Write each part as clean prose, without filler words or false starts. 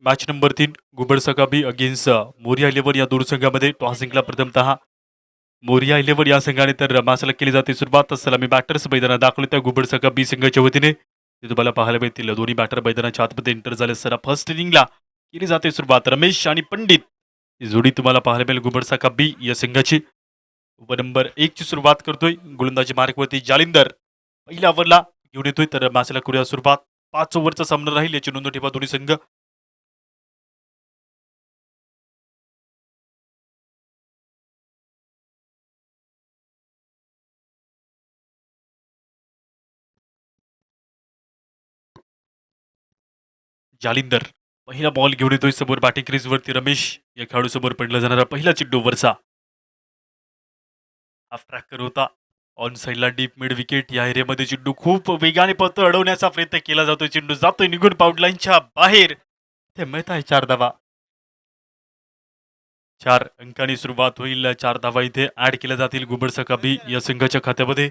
Match number 3 घुबड सकाबी against Moriya 11 या दोन संघामध्ये टॉस जिंकला प्रथमतः मोरिया 11 या संघाने तर मॅचला केली जाते सुरुवात. सलामी बॅटर्स मैदानात दाखवले त्या घुबड सकाबी संघाच्या वतीने ते तुम्हाला पाहायला मिळतील. दोन्ही बॅटर मैदानाच्या आतमध्ये एंटर झाले असताना फर्स्ट इनिंगला केली जाते सुरुवात. रमेश आणि पंडित ही जोडी तुम्हाला पाहायला मिळेल घुबड सकाबी या संघाची. ओव्हर नंबर 1 ची सुरुवात करतोय. गोलंदाजी मार्कवरती जालिंदर पहिल्या ओव्हरला घेऊन येतोय तर मॅचला करूया सुरुवात. 5 ओव्हरचा सामना राहील याची नोंद ठेवा दोन्ही संघ. जालिंदर पहिला बॉल घेऊन येतोय समोर बॅटिंग क्रीजवरती. रमेश या खेळाडू समोर पडला जाणारा पहिला चेंडू ओव्हरचा. हाफ ट्रॅकर होता ऑन साईडला डीप मिड विकेट. या एरियामध्ये चेंडू खूप वेगाने पळतो, अडवण्याचा प्रयत्न केला जातोय. चेंडू जातोय निघून पाऊट लाईनच्या बाहेर. ते मिळत आहे 4 धावा. 4 अंकांनी सुरुवात होईल. 4 धावा इथे ऍड केल्या जातील घुबड सकाबी या संघाच्या खात्यामध्ये.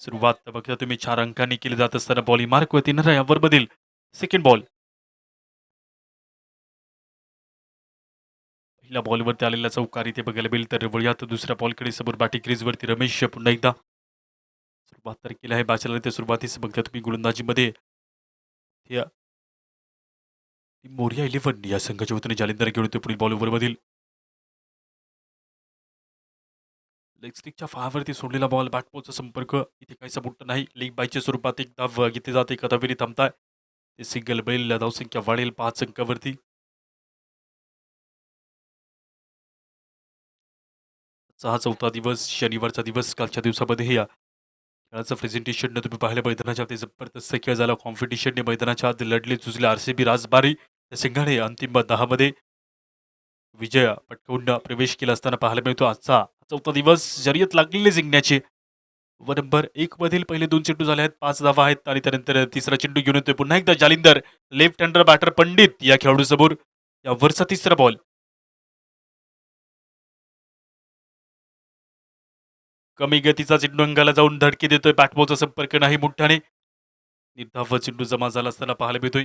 सुरुवात बघता तुम्ही 4 अंकांनी केली जात असताना बॉल मार्कवरती न यावर बदल. सेकंड बॉल पहिल्या बॉलवरती आलेला चौकार इथे बघायला मिळेल. तर वळूयात दुसऱ्या बॉलकडे. समोर बॅटिंग क्रीजवरती रमेश पुन्हा एकदा सुरुवात तर केली आहे बॅचलर. ते सुरुवातीस बघता तुम्ही गोलंदाजीमध्ये मोरिया 11 या संघाच्या वतीने जालिंदर घेऊन येतो पुढील बॉल मधील लेग स्टिकच्या फाहावरती सोडलेला बॉल बॅटपोचा संपर्क इथे काहीसा मोठं नाही. लेग बायच्या स्वरूपात एक धाव घेतली जाते. एका धावेने थांबताय ते सिंगल बैल. धावसंख्या वाढेल 5 अंकावरती. हा चौथा दिवस शनिवारचा दिवस. कालच्या दिवसामध्ये या खेळाचं प्रेझेंटेशन तुम्ही पाहिलं मैदानाच्या ते जबरदस्त खेळ झाला. कॉम्पिटिशनने मैदानाच्या आत लढले झुजले. आरसीबी राजबारी या संघाने अंतिम 10 मध्ये विजय पटकावून प्रवेश केला असताना पाहायला मिळतो. आजचा चौथा दिवस शर्यत लागलेली जिंकण्याची. ओव्हर नंबर 1 मधील पहिले 2 चेंडू झाले आहेत. 5 धावा आहेत आणि त्यानंतर तिसरा चेंडू घेऊन येतोय पुन्हा एकदा Jalindar. Left hander batter Pandit या खेळाडू समोर या वरचा तिसरा बॉल. कमी गतीचा चेंडू अंगाला जाऊन धडकी देतोय. बॅटबॉलचा संपर्क नाही मुठ्याने. निर्धाव चेंडू जमा झाला असताना पाहायला मिळतोय.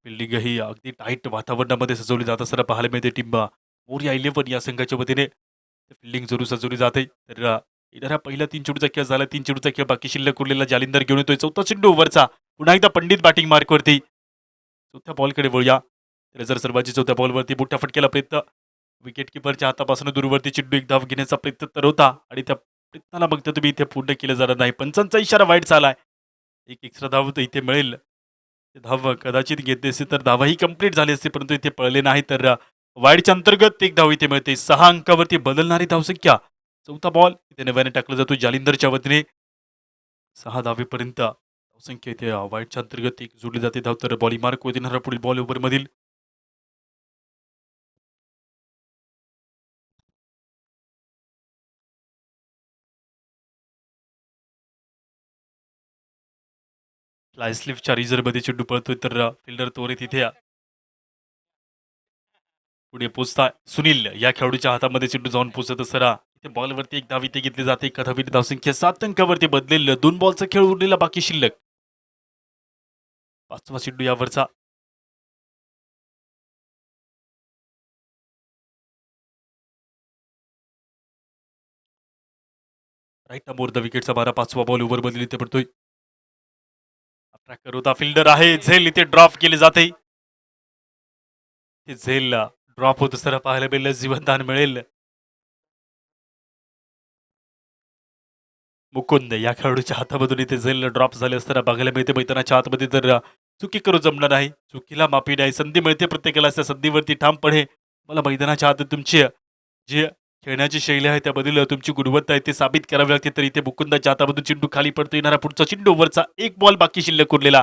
फिल्डिंग ही अगदी टाईट वातावरणामध्ये सजवली जात असताना पाहायला मिळते. टीम मोरिया 11 या संघाच्या वतीने फिल्डिंग जरूर सजवली जाते. तर येणाऱ्या पहिल्या 3 चेंडूचा खेळ झाला. 3 चेंडूचा खेळ बाकी शिल्लक उरलेला जालिंदर घेऊन येतोय. चौथा चेंडू ओव्हरचा. पुन्हा एकदा पंडित बॅटिंग मार्कवरती. चौथ्या बॉलकडे वळूया. जर सर्वांची चौथ्या बॉलवरती मोठ्या फटक्याला प्रयत्न. विकेट किपरच्या हातापासून दूरवरती चेंडू एक धाव घेण्याचा प्रयत्न तर होता आणि त्या प्रयत्नाला बघता तुम्ही इथे पूर्ण केलं जाणार नाही. पंचांचा इशारा वाईट झालाय. एक एक्स्ट्रा धाव तर इथे मिळेल. धाव कदाचित घेतली असते तर धावाही कंप्लीट झाली असते, परंतु इथे पळले नाही. तर वाईडच्या अंतर्गत एक धाव इथे मिळते. 6 अंकावरती बदलणारी धावसंख्या. चौथा बॉल इथे नव्याने टाकला जातो जालिंदरच्या वतीने. 6 धावेपर्यंत धावसंख्या इथे वाईडच्या अंतर्गत एक जोडली जाते धाव. तर बॉलिंग मार्क होती पुढील बॉल ओव्हर मधील फ्लायस्लिफच्या रिझर्व्हमध्ये चेंडू पळतोय. तर फिल्डर त्वरित इथे पुढे पोचता. सुनील या खेळाडूच्या हातामध्ये चेंडू जाऊन पोचत असताना इथे बॉलवरती एक धाव इथे घेतली जाते. एका धावीने धावसंख्या 7 अंकावरती बदलेल. 2 बॉलचा खेळ उरलेला बाकी शिल्लक. 5वा चेंडू यावरचा. राईट मोर द विकेटचा मारा. 5वा बॉल ओव्हर मधील इथे पडतोय. ट्रॅकर होता फिल्डर आहे. झेल इथे ड्रॉप केली जाते. झेल ड्रॉप होत असताना पाहायला मिळेल. जीवनदान मिळेल. मुकुंद या खेळाडूच्या हातामधून इथे झेल ड्रॉप झाले असताना बघायला मिळते. मैदानाच्या आतमध्ये तर चुकी करू जमणार नाही. चुकीला माफी नाही. संधी मिळते प्रत्येकाला. त्या संधीवरती ठामपणे मला मैदानाच्या आत तुमची जी खेळण्याची शैली आहे त्याबद्दल तुमची गुणवत्ता आहे ते साबित करावी लागते. तर इथे मुकुंदाच्या हातामधून चेंडू खाली पडतो. येणारा पुढचा चेंडू ओव्हरचा. एक बॉल बाकी शिल्लक उरलेला.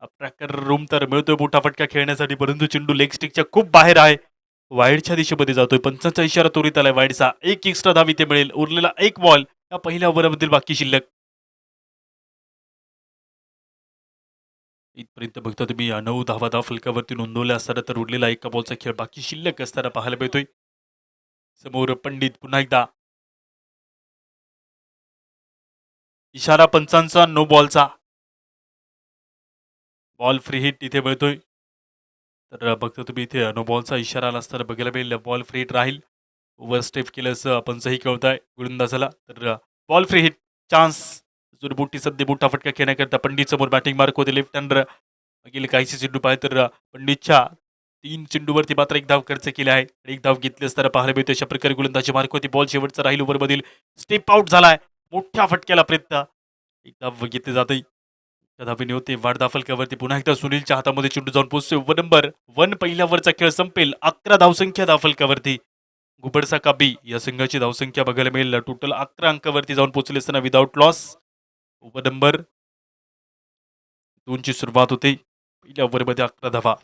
ट्रॅकर रूम तर मिळतोय मोठा फटका खेळण्यासाठी, परंतु चेंडू लेग स्टिकच्या खूप बाहेर आहे. वाईडच्या दिशेमध्ये जातोय. पंचांचा इशारा त्वरित आलाय वाईडचा. एक एक्स्ट्रा धाव इथे मिळेल. उरलेला एक बॉल या पहिल्या ओव्हरमधील बाकी शिल्लक. इथपर्यंत बघता तुम्ही 9 धावा फलकावरती नोंदवल्या असताना तर उरलेला एका बॉलचा खेळ बाकी शिल्लक असताना पाहायला मिळतोय. समोर पंडित पुन्हा एकदा इशारा पंचांचा नो बॉलचा. बॉल फ्री हिट इथे मिळतोय. तर बघता तुम्ही इथे नो बॉलचा इशारा आला असताना बघायला मिळेल. बॉल फ्री हिट राहील. ओव्हर स्टेप केल्याचं पंचही कळतंय गोलंदाजाला. तर बॉल फ्री हिट चान्स. अजून मोठी संधी, मोठा फटका खेळण्याकरता पंडित समोर बॅटिंग मार्क होते लेफ्ट हँडर. गेले काहीसे चेंडू पाहिले तर पंडितच्या 3 चेंडूवरती मात्र 1 धाव खर्च केले आहे. 1 धाव घेतली असताना पाहायला मिळते अशा प्रकारे गोलंदाजी मार्क होती. बॉल शेवटचा राहील ओव्हरमधील. स्टेप आउट झालाय. मोठ्या फटक्याला प्रयत्न. 1 धाव घेतली जाते. त्या धावेने होते वाढ दा फलकावरती. पुन्हा एकदा सुनीलच्या हातामध्ये चेंडू जाऊन पोहोचतोय. ओव्हर नंबर 1 पहिल्या ओव्हरचा खेळ संपेल. 11 धावसंख्या दा फलकावरती. घुबडसा काबी या संघाची धावसंख्या बघायला मिळेल. टोटल 11 अंकावरती जाऊन पोहोचले असताना विदाउट लॉस. ओव्हर नंबर 2 ची सुरुवात होते. पहिल्या ओव्हरमध्ये 11 धावा.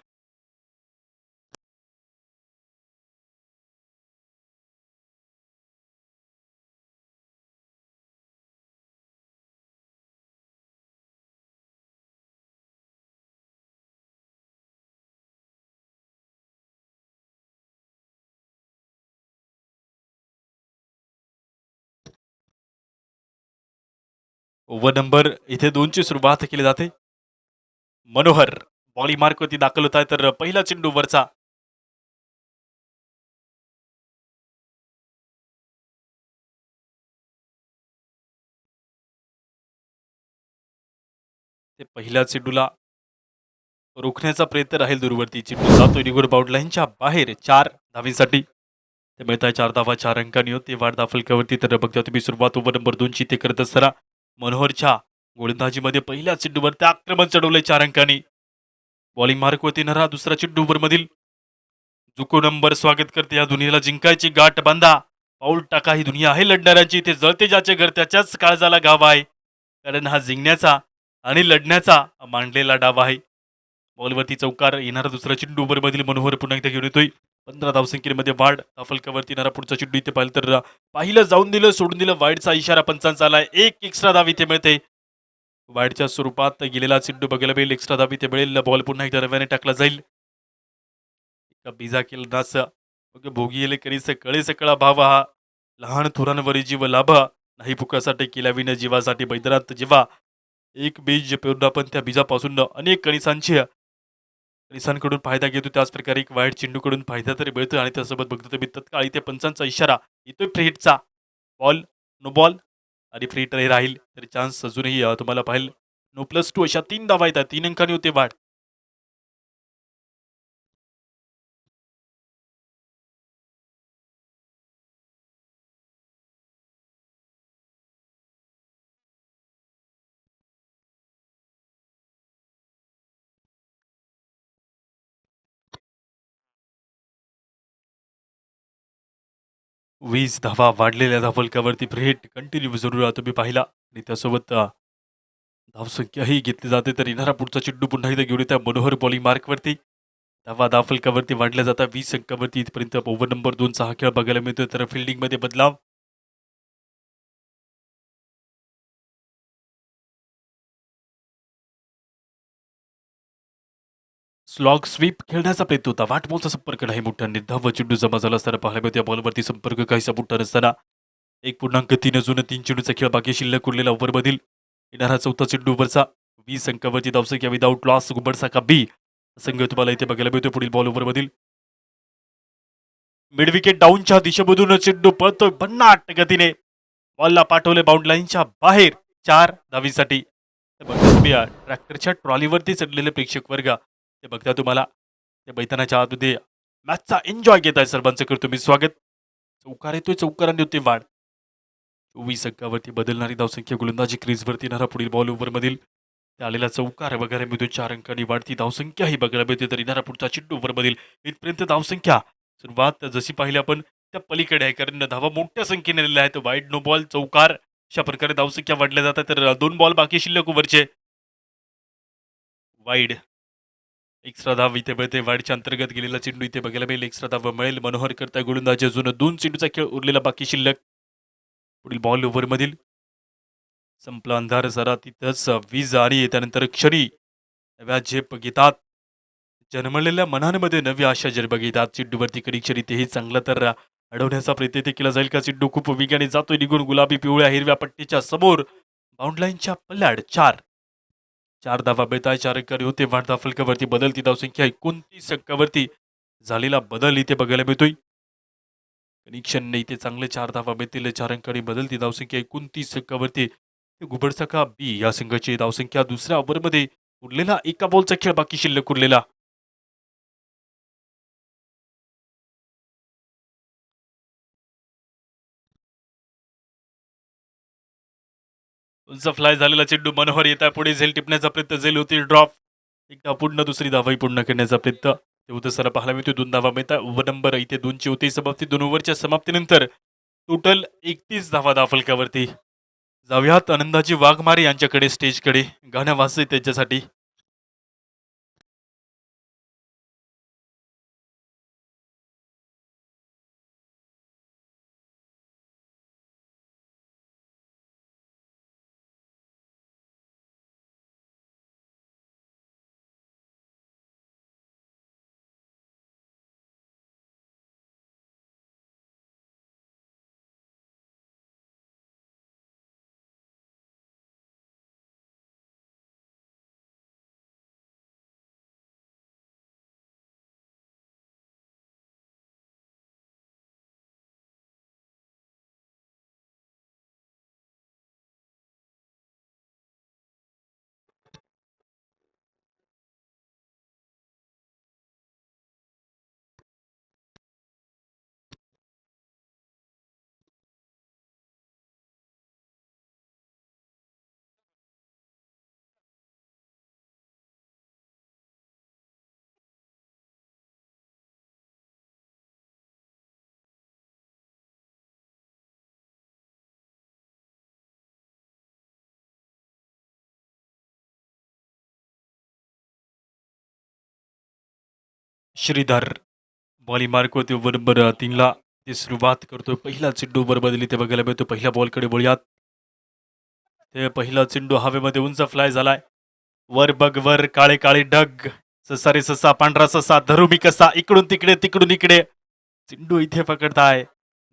ओव्हर नंबर इथे 2 ची सुरुवात केली जाते. मनोहर बॉली मार्कवरती दाखल होत आहे. तर पहिला चेंडू वरचा. ते पहिल्या चेंडूला रोखण्याचा प्रयत्न राहील दूरवरती. चेंडू जातो निगुड बाउंड लाईनच्या बाहेर 4 धावींसाठी. ते मिळत आहे 4 धावा 4 अंकांनी होते वाढ दा फलकावरती. तर बघता तुम्ही सुरुवात ओव्हर नंबर 2 ची ते करत असताना मनोहरच्या गोलंदाजीमध्ये पहिल्या चेंडूवर ते आक्रमण चढवलंय 4 अंकांनी. बॉलिंग मार्क होती नरा दुसरा चेंडू मधील. जुको नंबर स्वागत करते. या दुनियेला जिंकायची गाठ बांधा. पाऊल टाका. ही दुनिया आहे लढणाऱ्यांची. इथे जळते ज्याचे घर त्याच्याच काळजाला गाव आहे. कारण हा जिंकण्याचा आणि लढण्याचा मांडलेला डाव आहे. बॉलवरती चौकार येणारा दुसरा चेंडू मधील. मनोहर पुन्हा एकदा घेऊन येतोय. 15 धावसंख्येमध्ये वाढ. फलकावरती येणारा पुढचा चेंडू इथे पाहिलं तर पाहिलं जाऊन दिलं सोडून दिलं. वाईडचा इशारा पंचांचा आलाय. 1 एक्स्ट्रा धाव इथे मिळते. वाईडच्या स्वरूपात गेलेला चेंडू बघायला मिळेल. एक्स्ट्रा धाव इथे मिळेल. बॉल पुन्हा एकदा रव्याने टाकला जाईल. बिजा केला नास भोगी येले करीस कळे सकळा भाव हा. लहान थोरांवरी जीव लाभ नाही भुकासाठी केल्या विन जीवासाठी बैदरात जेव्हा एक बीज पेरून आपण त्या बीजापासून अनेक कणिसांकडून फायदा घेतो. त्याच प्रकारे एक वाईट चेंडूकडून फायदा तरी मिळतो. आणि त्यासोबत बघतो तुम्ही तत्काळ इथे पंचांचा इशारा येतोय फ्री हिटचा. बॉल नो बॉल आणि फ्री हिट राहील. तरी चान्स अजूनही तुम्हाला पाहिलं. नो +2 अशा 3 धावा येतात. 3 अंकांनी होते वाढ. 20 धावा वाढलेल्या धावफलकावरती फ्री हिट कंटिन्यू जरूर तुम्ही पाहिला. आणि त्यासोबत धावसंख्याही घेतली जाते. तर येणारा पुढचा चेंडू पुन्हा एकदा घेऊन येत्या मनोहर बॉलिंग मार्कवरती. धावा धावफलकावरती वाढल्या जातात 20 अंकावरती. इथपर्यंत ओव्हर नंबर 2 हा खेळ बघायला मिळतोय. तर फिल्डिंगमध्ये बदलाव. स्लॉग स्वीप खेळण्याचा प्रयत्न होता. वाटबॉलचा संपर्क नाही मोठा. निर्धाव चेंडू जमा झाला असताना पाहायला मिळते. बॉलवरती संपर्क काहीसा मोठा नसताना 1.3 अजून 3 चेंडूचा खेळ बाकी शिल्लक उरलेला ओव्हरमधील. येणारा चौथा चेंडू वरचा. 20 अंकावरती धावसंख्या विदाउट लॉस. गुबडसा का बी संघ तुम्हाला इथे बघायला मिळतोय. पुढील बॉल ओव्हरमधील. मिड विकेट डाऊनच्या दिशेमधून चेंडू पळतोय भन्नाट गतीने. बॉलला पाठवले बाउंड लाईनच्या बाहेर 4 धावीसाठी. ते बघता तुम्ही ट्रॅक्टरच्या ट्रॉलीवरती चढलेले प्रेक्षक वर्ग ते बघता तुम्हाला त्या मैदानाच्या आतमध्ये मॅचचा एन्जॉय घेत आहे. सर्वांचं करतो मी स्वागत. चौकार येतोय. चौकारांनी होते वाढ. 24 अंकावरती बदलणारी धावसंख्या गोलंदाजी क्रीजवरती येणारा पुढील बॉल ओव्हरमधील. त्या आलेला चौकार बघायला मिळतो. 4 अंकांनी वाढती धावसंख्याही बघायला मिळते. तर येणारा पुढचा चेंडू ओव्हरमधील. इथपर्यंत धावसंख्या सुरुवात जशी पाहिली आपण त्या पलीकडे आहे. कारण धावा मोठ्या संख्येने आलेल्या आहेत. वाईड नो बॉल चौकार अशा प्रकारे धावसंख्या वाढल्या जातात. तर 2 बॉल बाकी शिल्लक ओव्हरचे. वाईड एक्स्ट्रा धाव इथे मिळते. वाईडच्या अंतर्गत गेलेला चेंडू इथे बघायला मिळेल. एक्स्ट्रा धाव मिळेल. मनोहर करता गोलंदाजी. अजून 2 चेंडूचा खेळ उरलेला बाकी शिल्लक. पुढील बॉल ओव्हरमधील. संपला अंधार जरा तिथंच वीज आणि त्यानंतर क्षणी नव्या झेप घेतात. जन्मलेल्या मनांमध्ये नवी आशा जन्म घेतात. चेंडूवरती कधी क्षणी तेही चांगलं तर अडवण्याचा प्रयत्न ते केला जाईल का. चेंडू खूप वेगाने जातोय निघून गुलाबी पिवळ्या हिरव्या पट्टीच्या समोर. बाउंड लाईनच्या पल्ल्याड 4. 4 धावा बेताय 4 अंकांनी होते वाढ फलकावरती बदलती धावसंख्या 29 अंकावरती झालेला बदल इथे बघायला मिळतोय. कनिक्शन इथे चांगले 4 धावा मिळतील 4 अंकांनी बदलती धावसंख्या 29 अंकावरती गुबडसखा बी या संघाची धावसंख्या दुसऱ्या ओव्हरमध्ये उरलेला एका बॉलचा खेळ बाकी शिल्लक उरलेला. उंच फ्लाय झालेला चेंडू मनोहर येत आहे पुढे झेल टिपण्याचा प्रयत्न झेल होती ड्रॉप एकदा पूर्ण दुसरी धावाही पूर्ण करण्याचा प्रयत्न ते होतं सर पाहायला मिळतो 2 धावा मिळतात ओव्हर नंबर इथे 2ची होती समाप्ती 2 ओव्हरच्या समाप्तीनंतर टोटल 31 धावा फलकावरती. जाऊयात आनंदाची वाघमारे यांच्याकडे स्टेजकडे गाणं वाजतंय त्यांच्यासाठी. श्रीधर बॉली मार्क होते ओव्हर नंबर 3ला ते सुरुवात करतोय पहिला चेंडू वर बदली ते बघायला मिळतो पहिल्या बॉलकडे वळूयात. ते पहिला चेंडू हवेमध्ये उंच फ्लाय झालाय वर बघ वर काळे काळे ढग ससा रे ससा पांढरा ससा धरू मी कसा इकडून तिकडे तिकडून इकडे चेंडू इथे पकडताय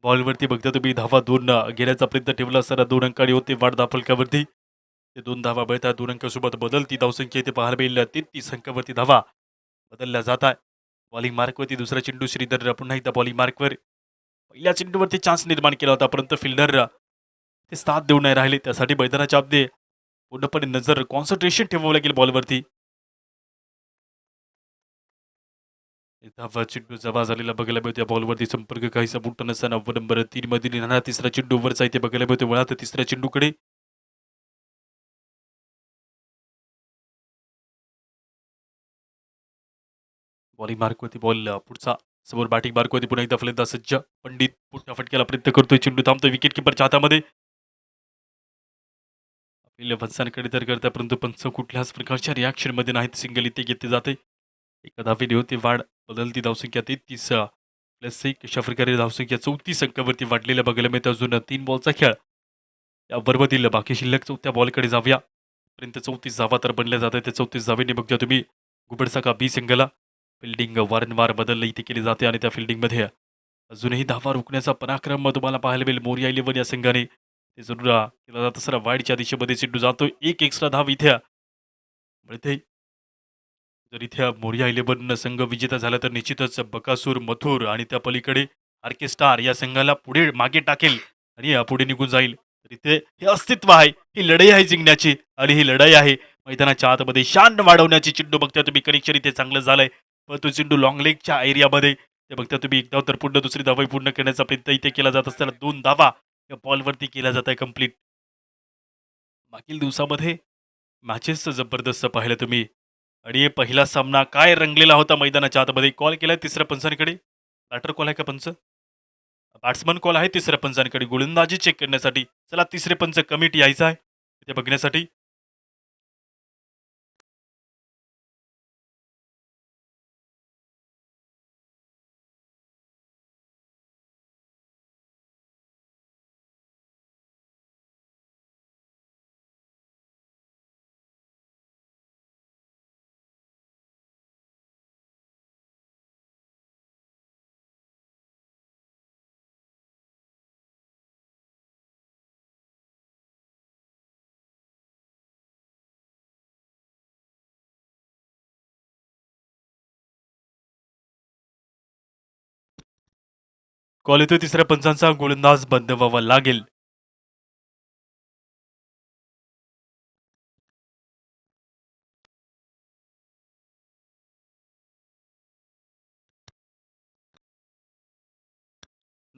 बॉलवरती बघता तुम्ही धावा 2 घेण्याचा प्रयत्न ठेवला सर 2 अंकांनी होते वाढ फलकावरती ते 2 धावा मिळतात 2 अंकासोबत बदलती धावसंख्या इथे पाहायला मिळेल 33 अंकावरती धावा बदलल्या जात आहे. बॉलिंग मार्कवरती दुसरा चेंडू श्रीधर पुन्हा एकदा बॉलिंग मार्कवर पहिल्या चेंडूवरती चान्स निर्माण केला होता परंतु फिल्डर ते साथ देऊ नाही राहिले त्यासाठी मैदानाच्या आतमध्ये पूर्णपणे नजर कॉन्सन्ट्रेशन ठेवावं लागेल बॉलवरती. धावा चेंडू जमा झालेला बघायला मिळतो बॉलवरती संपर्क काहीसा बुट्ट नसताना नंबर 3 मध्ये येणारा तिसरा चेंडू वरचा इथे बघायला मिळतो वळा तर तिसऱ्या चेंडूकडे बॉलिंग मार्कवरती बॉल पुढचा समोर बॅटिंग मार्कवरती पुन्हा एकदा फलंदाज सज्ज पंडित पुढच्या फटक्याला प्रयत्न करतोय चेंडू थांबतोय विकेट किपरच्या हातामध्ये आपल्या पंचांकडे तर करता परंतु पंच कुठल्याच प्रकारच्या रिॲक्शन मध्ये नाहीत सिंगल इथे घेतले जाते एका धावेने होती वाढ बदलती धावसंख्या 33 प्लस 1 अशा प्रकारे धावसंख्या 34 अंकावरती वाढलेल्या बघायला मिळते अजून 3 बॉलचा खेळ या बरोबरील बाकी शिल्लक चौथ्या बॉलकडे जाऊया पर्यंत 34 धावा तर बनल्या जातात त्या 34 धावेने बघता तुम्ही गुबडसा का बी सिंगला फिल्डिंग वारंवार बदल इथे केली जाते आणि त्या फिल्डिंगमध्ये अजूनही धावा रोखण्याचा पराक्रम तुम्हाला पाहायला मिळेल मोरिया 11 या संघाने ते जरूर केला जात असताना वाईडच्या दिशेमध्ये चेंडू जातो एक एक्स्ट्रा धाव इथे मिळते जर इथे मोरिया 11 संघ विजेता झाला तर निश्चितच बकासूर मथुर आणि त्या पलीकडे आर के स्टार या संघाला पुढे मागे टाकेल आणि पुढे निघून जाईल तर इथे हे अस्तित्व आहे ही लढाई आहे जिंकण्याची आणि ही लढाई आहे मैदानाच्या आतमध्ये शान वाढवण्याची चेंडू बघता तुम्ही कनेक्शन इथे चांगलं झालंय पण तो चेंडू लॉंग लेगच्या एरियामध्ये ते बघता तुम्ही एकदा तर पूर्ण दुसरी धावा पूर्ण करण्याचा प्रयत्न इथे केला जात असताना 2 धावा या बॉलवरती केला जात आहे कम्प्लीट. मागील दिवसामध्ये मॅचेस जबरदस्त पाहिलं तुम्ही आणि पहिला सामना काय रंगलेला होता मैदानाच्या आतमध्ये कॉल केलाय तिसऱ्या पंचांकडे बॅटर कॉल आहे का पंच बॅट्समन कॉल आहे तिसऱ्या पंचांकडे गोलंदाजी चेक करण्यासाठी चला तिसरे पंच कमिटी यायचं आहे ते बघण्यासाठी कॉल येतोय तिसऱ्या पंचांचा, गोलंदाज बंद व्हावा लागेल.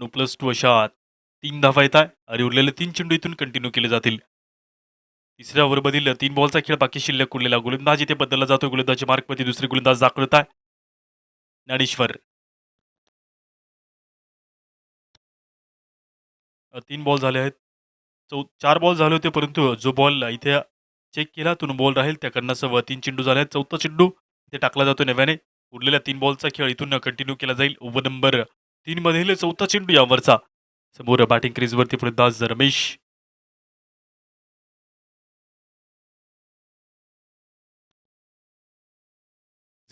+2 अशा 3 धावा येत आहे आणि उरलेले 3 चेंडू इथून कंटिन्यू केले जातील. तिसऱ्या ओव्हरमधील 3 बॉलचा खेळ बाकी शिल्लक उरलेला. गोलंदाज इथे बदलला जातो. गोलंदाजी मार्कमध्ये दुसरे गोलंदाज दाखल आहे. ज्ञानेश्वर. 3 बॉल झाले आहेत. 4 बॉल झाले होते, परंतु जो बॉल इथे चेक केला तो बॉल राहील. त्या कारणासह 3 चेंडू झाले आहेत. चौथा चेंडू इथे टाकला जातो नव्याने. उरलेल्या 3 बॉलचा खेळ इथून कंटिन्यू केला जाईल. ओव्हर नंबर 3 मधील चौथा चेंडू यावरचा. समोर बॅटिंग क्रीजवरती फलंदाज रमेश.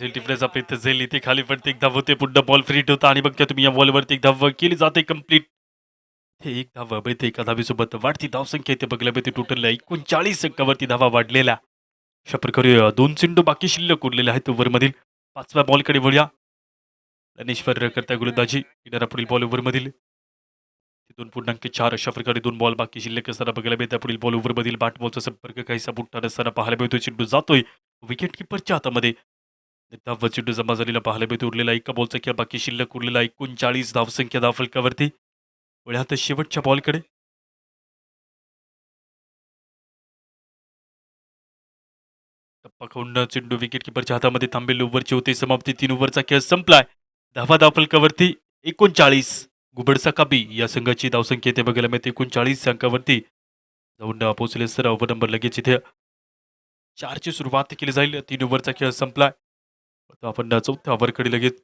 झेल टिपण्याचा प्रयत्न. झेल इथे खाली पडते, एक धाव होते. पुन्हा बॉल फ्री होता आणि बघता तुम्ही या बॉलवरती एक धाव केली जाते कंप्लीट. हे एक धाव मिळते. एका धावेसोबत वाढती धावसंख्या इथे बघायला मिळते. टोटल 39 अंकावरती धावा वाढलेल्या. अशा प्रकारे 2 चेंडू बाकी शिल्लक उरलेले आहेत ओव्हरमधील. 5व्या बॉलकडे वळूया. ज्ञानेश्वर करताय गोलंदाजी. येणारा पुढील बॉल ओव्हरमधील 2.4. अशा प्रकारे 2 बॉल बाकी शिल्लक असताना बघायला मिळतात. पुढील बॉल ओव्हरमधील बॅट बॉलचा संपर्क काहीसा बुट्टा नसताना पाहायला मिळतोय. चेंडू जातोय विकेट किपरच्या हातामध्ये. धाव चेंडू जमा झालेला पाहायला मिळतो. उरलेला एका बॉलचा खेळ बाकी शिल्लक उरलेला. 39 धावसंख्या धावफलकावरती. वळ्यात शेवटच्या बॉलकडे. टप्पा खाऊन चेंडू विकेट किपरच्या हातामध्ये थांबेल. ओव्हरची होते समाप्ती. 3 ओव्हरचा खेळ संपलाय. धावा धावफलकावरती 39. घुबड काबी या संघाची धावसंख्या इथे बघायला मिळते. 39 अंकावरती जाऊन पोहोचले सर. ओव्हर नंबर लगेच इथे 4ची सुरुवात केली जाईल. 3 ओव्हरचा खेळ संपलाय. आता आपण चौथ्या ओव्हरकडे लगेच.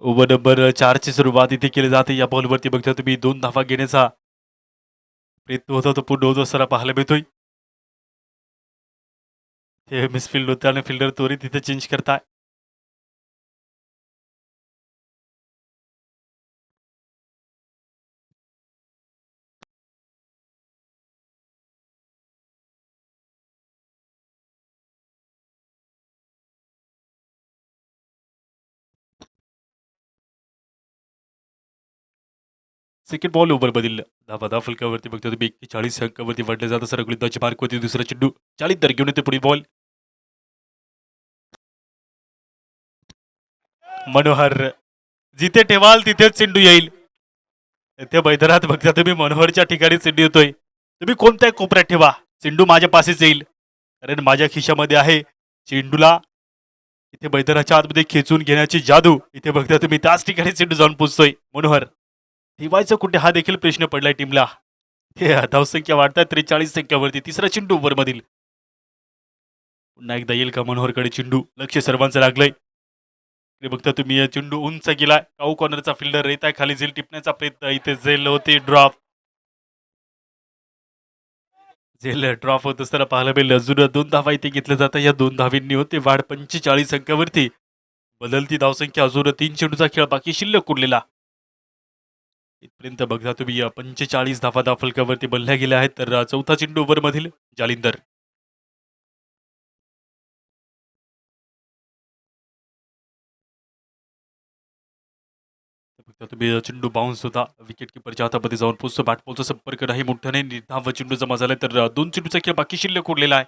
ओव्हर नंबर 4ची सुरुवात इथे केली जाते. या बॉलवरती बघता तुम्ही 2 धावा घेण्याचा प्रयत्न होता तो पूर्ण होत असताना पाहायला मिळतोय. ते मिसफिल्ड होते आणि फिल्डर त्वरित इथे चेंज करताय. सेकंड बॉल ओव्हर बदललं. धावा फलकावरती बघता तुम्ही 41 अंकावरती वाढले जात असताना गोलंदाजी मार्कवरती दुसरा चेंडू 40 तर घेऊन येते पुढील बॉल. मनोहर. जिथे ठेवाल तिथेच चेंडू येईल. त्या मैदानात बघता तुम्ही मनोहरच्या ठिकाणी चेंडू येतोय. तुम्ही कोणत्याही कोपऱ्यात ठेवा, चेंडू माझ्या पासेच येईल. कारण माझ्या खिशामध्ये आहे. चेंडूला इथे मैदानाच्या आतमध्ये खेचून घेण्याची जादू. इथे बघता तुम्ही त्याच ठिकाणी चेंडू जाऊन पोचतोय. मनोहर ठेवायचं कुठे हा देखील प्रश्न पडलाय टीमला. हे धावसंख्या वाढतात 43 संख्यावरती. तिसरा चेंडू ओव्हर मधील. पुन्हा एकदा येईल का मनोहरकडे चेंडू. लक्ष सर्वांचं लागलंय. बघता तुम्ही चेंडू उंच गेलाय. काऊ कॉर्नरचा फिल्डर येत आहे खाली. झेल टिपण्याचा प्रयत्न. इथे झेल होते ड्रॉप. झेल ड्रॉप होत असताना पाहायला मिळेल. अजून 2 धावा इथे घेतल्या जातात. या 2 धावींनी होते वाढ 45 अंकावरती. बदलती धावसंख्या. अजून 3 चेंडूचा खेळ बाकी शिल्लक उरलेला. इथपर्यंत बघा तुम्ही 45 धावा फलकावरती बनल्या गेल्या आहेत. तर चौथा चेंडू ओव्हरमधील जालिंदर. फक्त तुम्ही चेंडू बाउन्स होता. विकेट कीपरच्या हातामध्ये जाऊन पोहोचतो. बॅटबॉलचा संपर्क नाही मोठ्याने. निर्धाव चेंडू जमा झालाय. तर 2 चेंडूचा खेळ बाकी शिल्लक उरलेला आहे.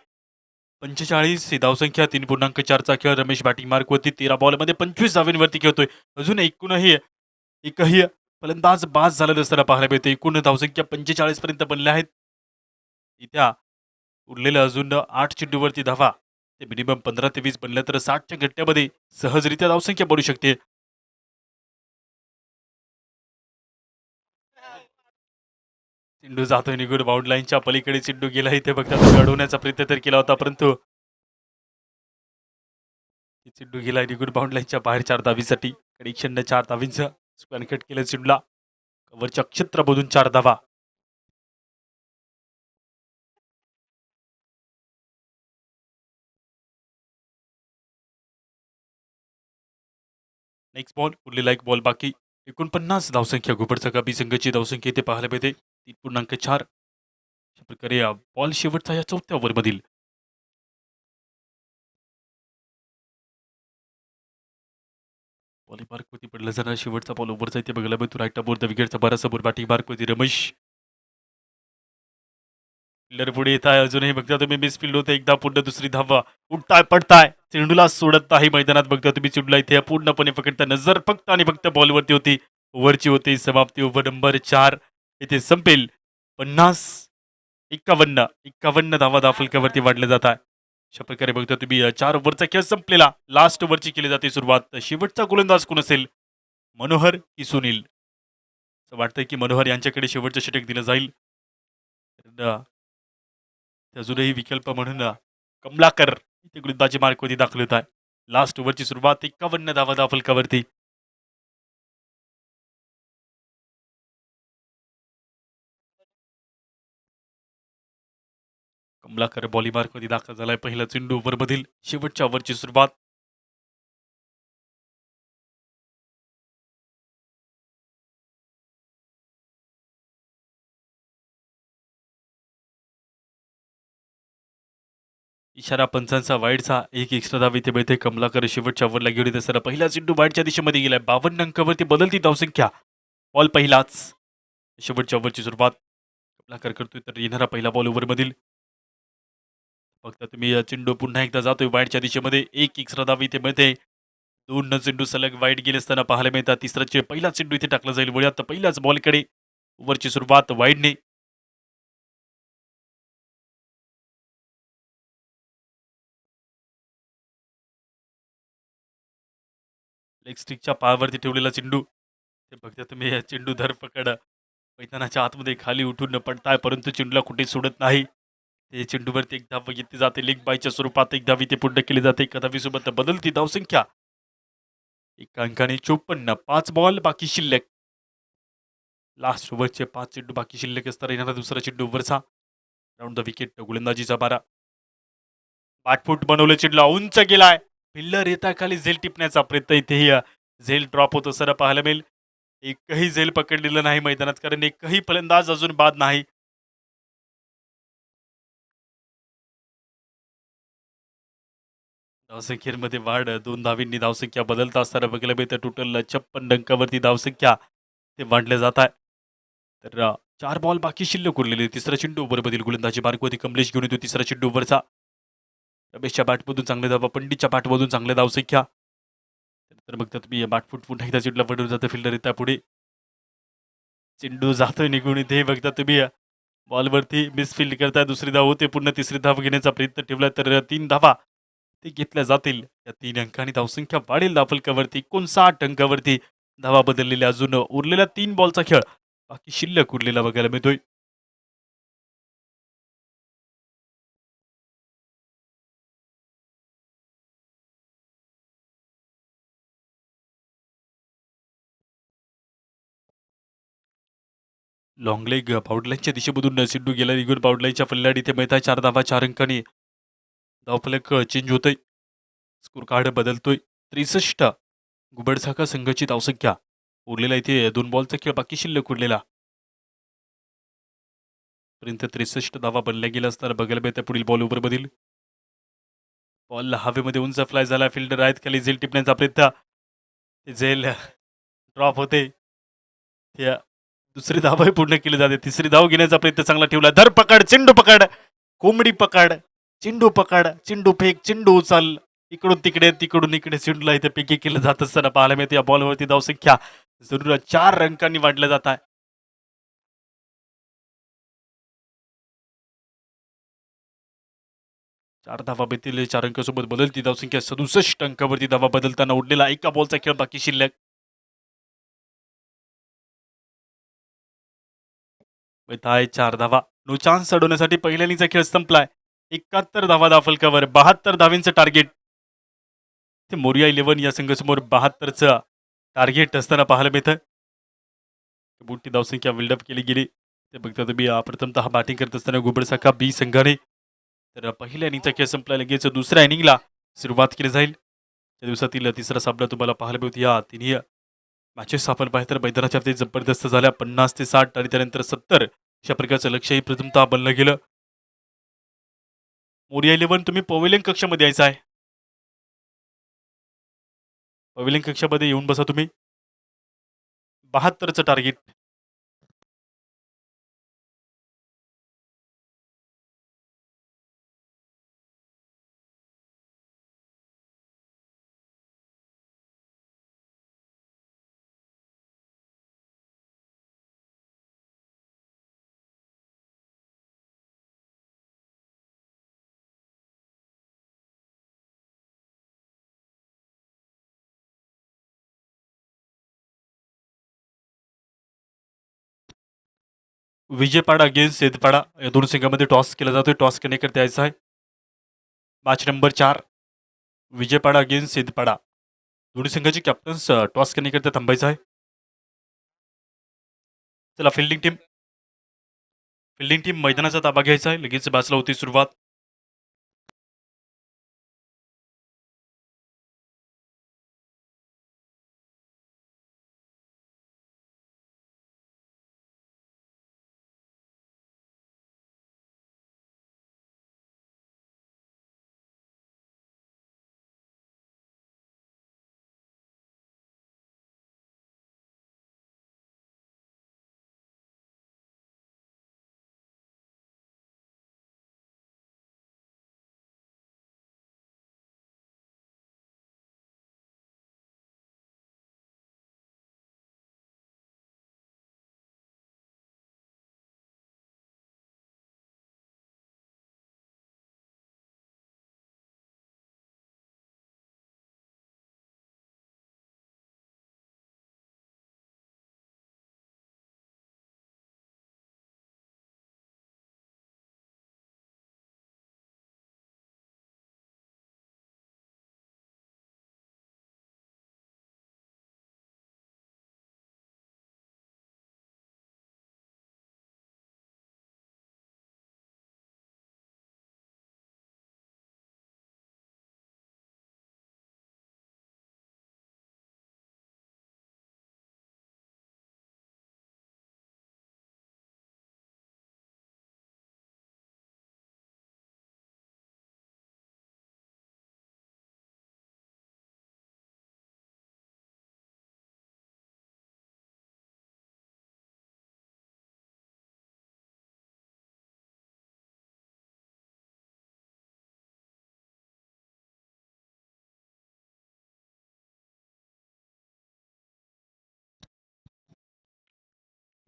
45 ही धावसंख्या 3.4चा खेळ. रमेश बॅटिंग मार्कवरती 13 बॉलमध्ये 25 धावांवरती खेळतोय. अजून एकही फलंदाज बाद झाला नसताना पाहायला मिळते. एकूण धावसंख्या 45 पर्यंत बनल्या आहेत. इथे उरलेल्या अजून 8 चेंडूवरती धावा ते मिनिमम 15 ते 20 बनल्या तर 60च्या घट्ट्यामध्ये सहजरित्या धावसंख्या बनू शकते. चेंडू जातोय निघून बाउंड लाईनच्या पलीकडे चेंडू गेला. इथे बघता अडवण्याचा प्रयत्न तर केला होता परंतु चेंडू गेला निघून बाउंड लाईनच्या बाहेर 4 धावीसाठी. कनेक्शन 4 धावींचं स्क्वेअर कट केलं चेंडूला. कव्हरच्या क्षेत्रामधून 4 धावा. नेक्स्ट बॉल उरलेला एक बॉल बाकी. 49 धावसंख्या घुबडचा काबी संघाची धावसंख्या इथे पाहायला मिळते 3.4. अशा प्रकारे बॉल शेवटचा या चौथ्या ओव्हरमधील. बॉलिंग मार्कवरती पडला जाणार शेवटचा बॉल ओव्हरचा इथे बघायला मिळतो. राईट अबोर द विकेटचा बरासमोर बॅटिंग मार्कवरती रमेश. फिल्डर पुढे येत आहे. अजूनही बघता तुम्ही मिस फील्ड होते. एकदा पुन्हा दुसरी धावा. उठताय पडताय चेंडूला सोडत नाही मैदानात. बघता तुम्ही चेंडूला इथे पूर्णपणे पकडता. नजर फक्त आणि फक्त बॉलवरती होती. ओव्हरची होती समाप्ती. ओव्हर नंबर 4 इथे संपेल. 50 51 धावा फलकावरती वाढले जात आहे. अशा प्रकारे बघता तुम्ही 4 ओव्हरचा खेळ संपलेला. लास्ट ओव्हरची केली जाते सुरुवात. शेवटचा गोलंदाज कोण असेल? मनोहर की सुनील? असं वाटतंय की मनोहर यांच्याकडे शेवटचं षटक दिलं जाईल. अजूनही विकल्प म्हणून कमलाकर इथे गोलंदाजी मार्कवरती दाखल होत आहे. लास्ट ओव्हरची सुरुवात 51 धावा फलकावरती. कमलाकर बॉलिंग मार्कवरती दाखल झालाय. पहिला चेंडू ओव्हरमधील शेवटच्या ओव्हरची सुरुवात. इशारा पंचांचा वाईडचा एक एक्स्ट्रा धाव इथे मिळते. कमलाकर शेवटच्या ओव्हरला घेऊन येत असताना पहिला चेंडू वाईडच्या दिशेमध्ये गेलाय. 52 अंकावरती बदलती धावसंख्या. बॉल पहिलाच. शेवटच्या ओव्हरची सुरुवात कमलाकर करतोय. तर येणारा पहिला बॉल ओव्हरमधील. फक्त तुम्ही चेंडू पुन्हा एकदा जातोय वाईडच्या दिशेमध्ये. एक एक्स्ट्रा धाव इथे मिळते. 2 चेंडू सलग वाईड गेले असताना पाहायला मिळतात. पहिला चेंडू इथे टाकला जाईल. वळूयात पहिल्याच बॉलकडे. ओव्हरची सुरुवात वाईडने. लेग स्टिकच्या पायावरती ठेवलेला चेंडू. ते बघता तुम्ही चेंडू धरपकड मैदानाच्या आतमध्ये खाली उठून न पडताय परंतु चेंडूला कुठे सोडत नाही. ते चेंडूवरती एक धाव घेतली जाते. लेग बायच्या स्वरूपात एक धाव इथे पूर्ण केली जाते. एका धावीसोबत बदलती धावसंख्या. एका अंकाने 54. 5 बॉल बाकी शिल्लक. लास्ट ओव्हरचे 5 चेंडू बाकी शिल्लक असताना येणारा दुसरा चेंडू ओव्हरचा. राऊंड द विकेट गोलंदाजीचा बारा. पाठफूट बनवलं चेंडूला उंच गेलाय. फिल्डर येता खाली झेल टिपण्याचा प्रयत्न. इथेही झेल ड्रॉप होत असताना पाहायला मिळेल. एकही झेल पकडलेलं नाही मैदानात कारण एकही फलंदाज अजून बाद नाही. धावसंख्येमध्ये वाढ 2 धावींनी धावसंख्या बदलता असताना बघायला मिळतं. टोटल 56 अंकावरती धावसंख्या ते मांडले जात आहे. तर 4 बॉल बाकी शिल्लक उरलेले. तिसरा चेंडू ओव्हरमधील गोलंदाजी मार्गवरती कमलेश घेऊन येतो. तिसरा चेंडू ओव्हरचा. रमेशच्या बॅटमधून चांगले धावा. पंडितच्या बॅटमधून चांगल्या धावसंख्या. तर बघता तुम्ही बॅटफूट पुन्हा एकदा चेंडूला पडून जातं. फिल्डर येता पुढे. चेंडू जातोय निघून. इथे बघता तुम्ही बॉलवरती मिसफिल्ड करताय. दुसरी धाव होते. पुन्हा तिसरी धाव घेण्याचा प्रयत्न ठेवला तर 3 धावा ते घेतल्या जातील. या 3 अंकांनी धावसंख्या वाढेल धावफलकावरती. 59 अंकावरती धावा बदललेल्या. अजून उरलेला 3 बॉलचा खेळ बाकी शिल्लक उरलेला बघायला मिळतोय. लॉंग लेग पाऊटलाईनच्या दिशेमधून चेंडू गेला निघून. पाऊटलाईनच्या फल्ल्याड इथे मिळत आहे 4 धावा. 4 अंकांनी धावफलक चेंज होतोय. Score card बदलतोय. 63 घुबडसाका संघाची धावसंख्या. उरलेला इथे 2 बॉलचा खेळ बाकी शिल्लक उरलेला. पर्यंत 63 धावा बनल्या गेल्या असताना बघायला मिळतं पुढील बॉल ओव्हरमधील. बॉल हवेमध्ये उंच फ्लाय झाला. फिल्डर आहेत खाली झेल टिपण्याचा प्रयत्न. ते झेल ड्रॉप होते. त्या दुसरी धावही पूर्ण केली जाते. तिसरी धाव घेण्याचा प्रयत्न चांगला ठेवला. धर पकड, चेंडू पकड, कोंबडी पकड, चेंडू पकड, चेंडू फेक, चेंडू उचल. इकडून तिकडे, तिकडून इकडे चेंडूला इथे पिके केलं जात असताना पाहायला मिळते. या बॉलवरती धावसंख्या जरूर 4 अंकांनी वाढल्या जात आहे. 4 धावा भेटतील. 4 अंकासोबत बदलती धावसंख्या 67 अंकावरती धावा बदलताना उडलेला एका बॉलचा खेळ बाकी शिल्लक. आहे 4 धावा. नो चान्स अडवण्यासाठी पहिल्या इनिंगचा खेळ संपलाय. 71 धावा फलकावर 72 धावांचं टार्गेट. ते मोरिया 11 या संघासमोर 72चं टार्गेट असताना पाहायला मिळतं. मोठी धावसंख्या बिल्डअप केली गेली. ते बघता तुम्ही प्रथमतः बॅटिंग करत असताना गुबडसाका बी संघाने तर पहिल्या इनिंगचा खेळ संपला. लगेच दुसऱ्या इनिंगला सुरुवात केली जाईल. त्या दिवसातील तिसरा सामना तुम्हाला पाहायला मिळतो. या तिन्ही मॅचेस आपण पाहिजे तर मैदानाच्या बाबतीत जबरदस्त झाल्या. 50 ते 60 आणि त्यानंतर 70 अशा प्रकारचं लक्ष्यही प्रथमतः बनलं गेलं. मोरिया 11 तुम्ही पवेलियन कक्षामध्ये यायचं आहे. पवेलियन कक्षामध्ये येऊन बसा तुम्ही. 72चं टार्गेट. विजयपाडा अगेन्स्ट सेदपाडा या दोन संघामध्ये टॉस केला जातोय. टॉस करण्याकरता यायचा आहे. Match number 4 Vijaypada against Sedpada. दोन्ही संघाचे कॅप्टन्स टॉस करण्याकरता थांबायचं आहे. चला फिल्डिंग टीम मैदानाचा ताबा घ्यायचा आहे. लगेच बॅचला होती सुरुवात.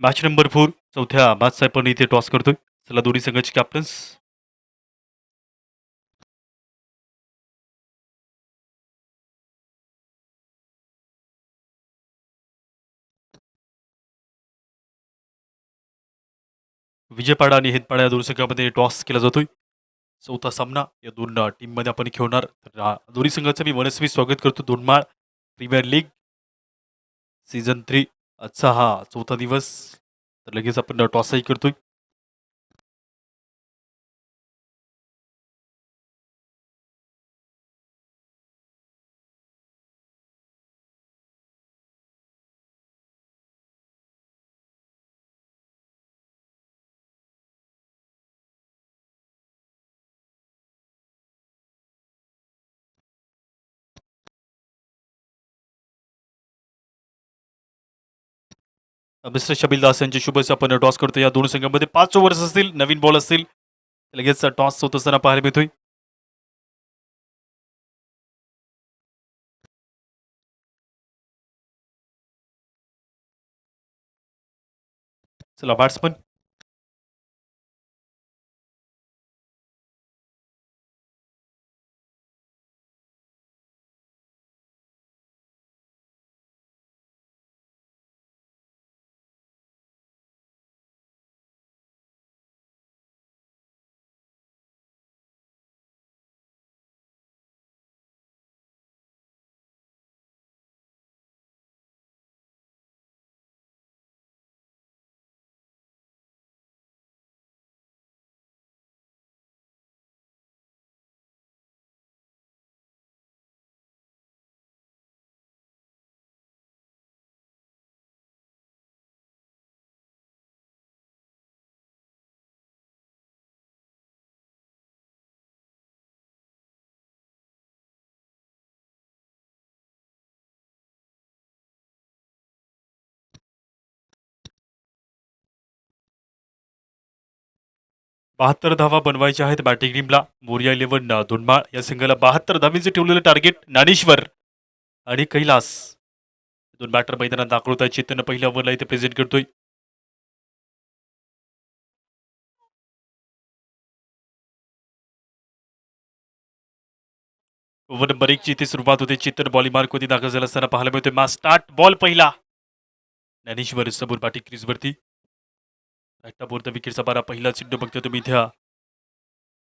मॅच नंबर 4 चौथ्या मॅचचा आपण इथे टॉस करतोय. चला दोन्ही संघाचे कॅप्टन्स. विजयपाडा आणि हेदपाडा या दोन संघामध्ये टॉस केला जातोय. चौथा सामना या दोन टीममध्ये आपण खेळणार. तर दोन्ही संघाचं मी मनस्वी स्वागत करतो. दोनमाळ प्रीमियर लीग सीझन 3 आजचा हा चौथा दिवस. तर लगेच आपण टॉसही करतोय. मिस्टर शबील दास यांची शुभेच्छा आपण टॉस करतो. या दोन संघांमध्ये 5 ओव्हर्स असतील, नवीन बॉल असतील. लगेच टॉस होत असताना पाहायला मिळतोय. चला बॅट्समन बहात्तर धावा बनवायच्या आहेत बॅटिंग टीमला. मोरिया इलेव्हन धुंडमाळ या संघाला 72 धावांचे ठेवलेलं टार्गेट. ज्ञानेश्वर आणि कैलास दोन बॅटर मैदानात दाखल होत आहेत. चेतन पहिल्या ओव्हरला इथे प्रेझेंट करतोय. ओव्हर नंबर 1 ची इथे सुरुवात होते. चेतन बॉलिंग मार्क होती दाखल झाला असताना पाहायला मिळतोय. मा स्टार्ट बॉल पहिला. ज्ञानेश्वर समोर बॅटिंग क्रीजवरती. बोर्ड विकेटचा बारा पहिला चेंडू बघतोय तुम्ही इथे.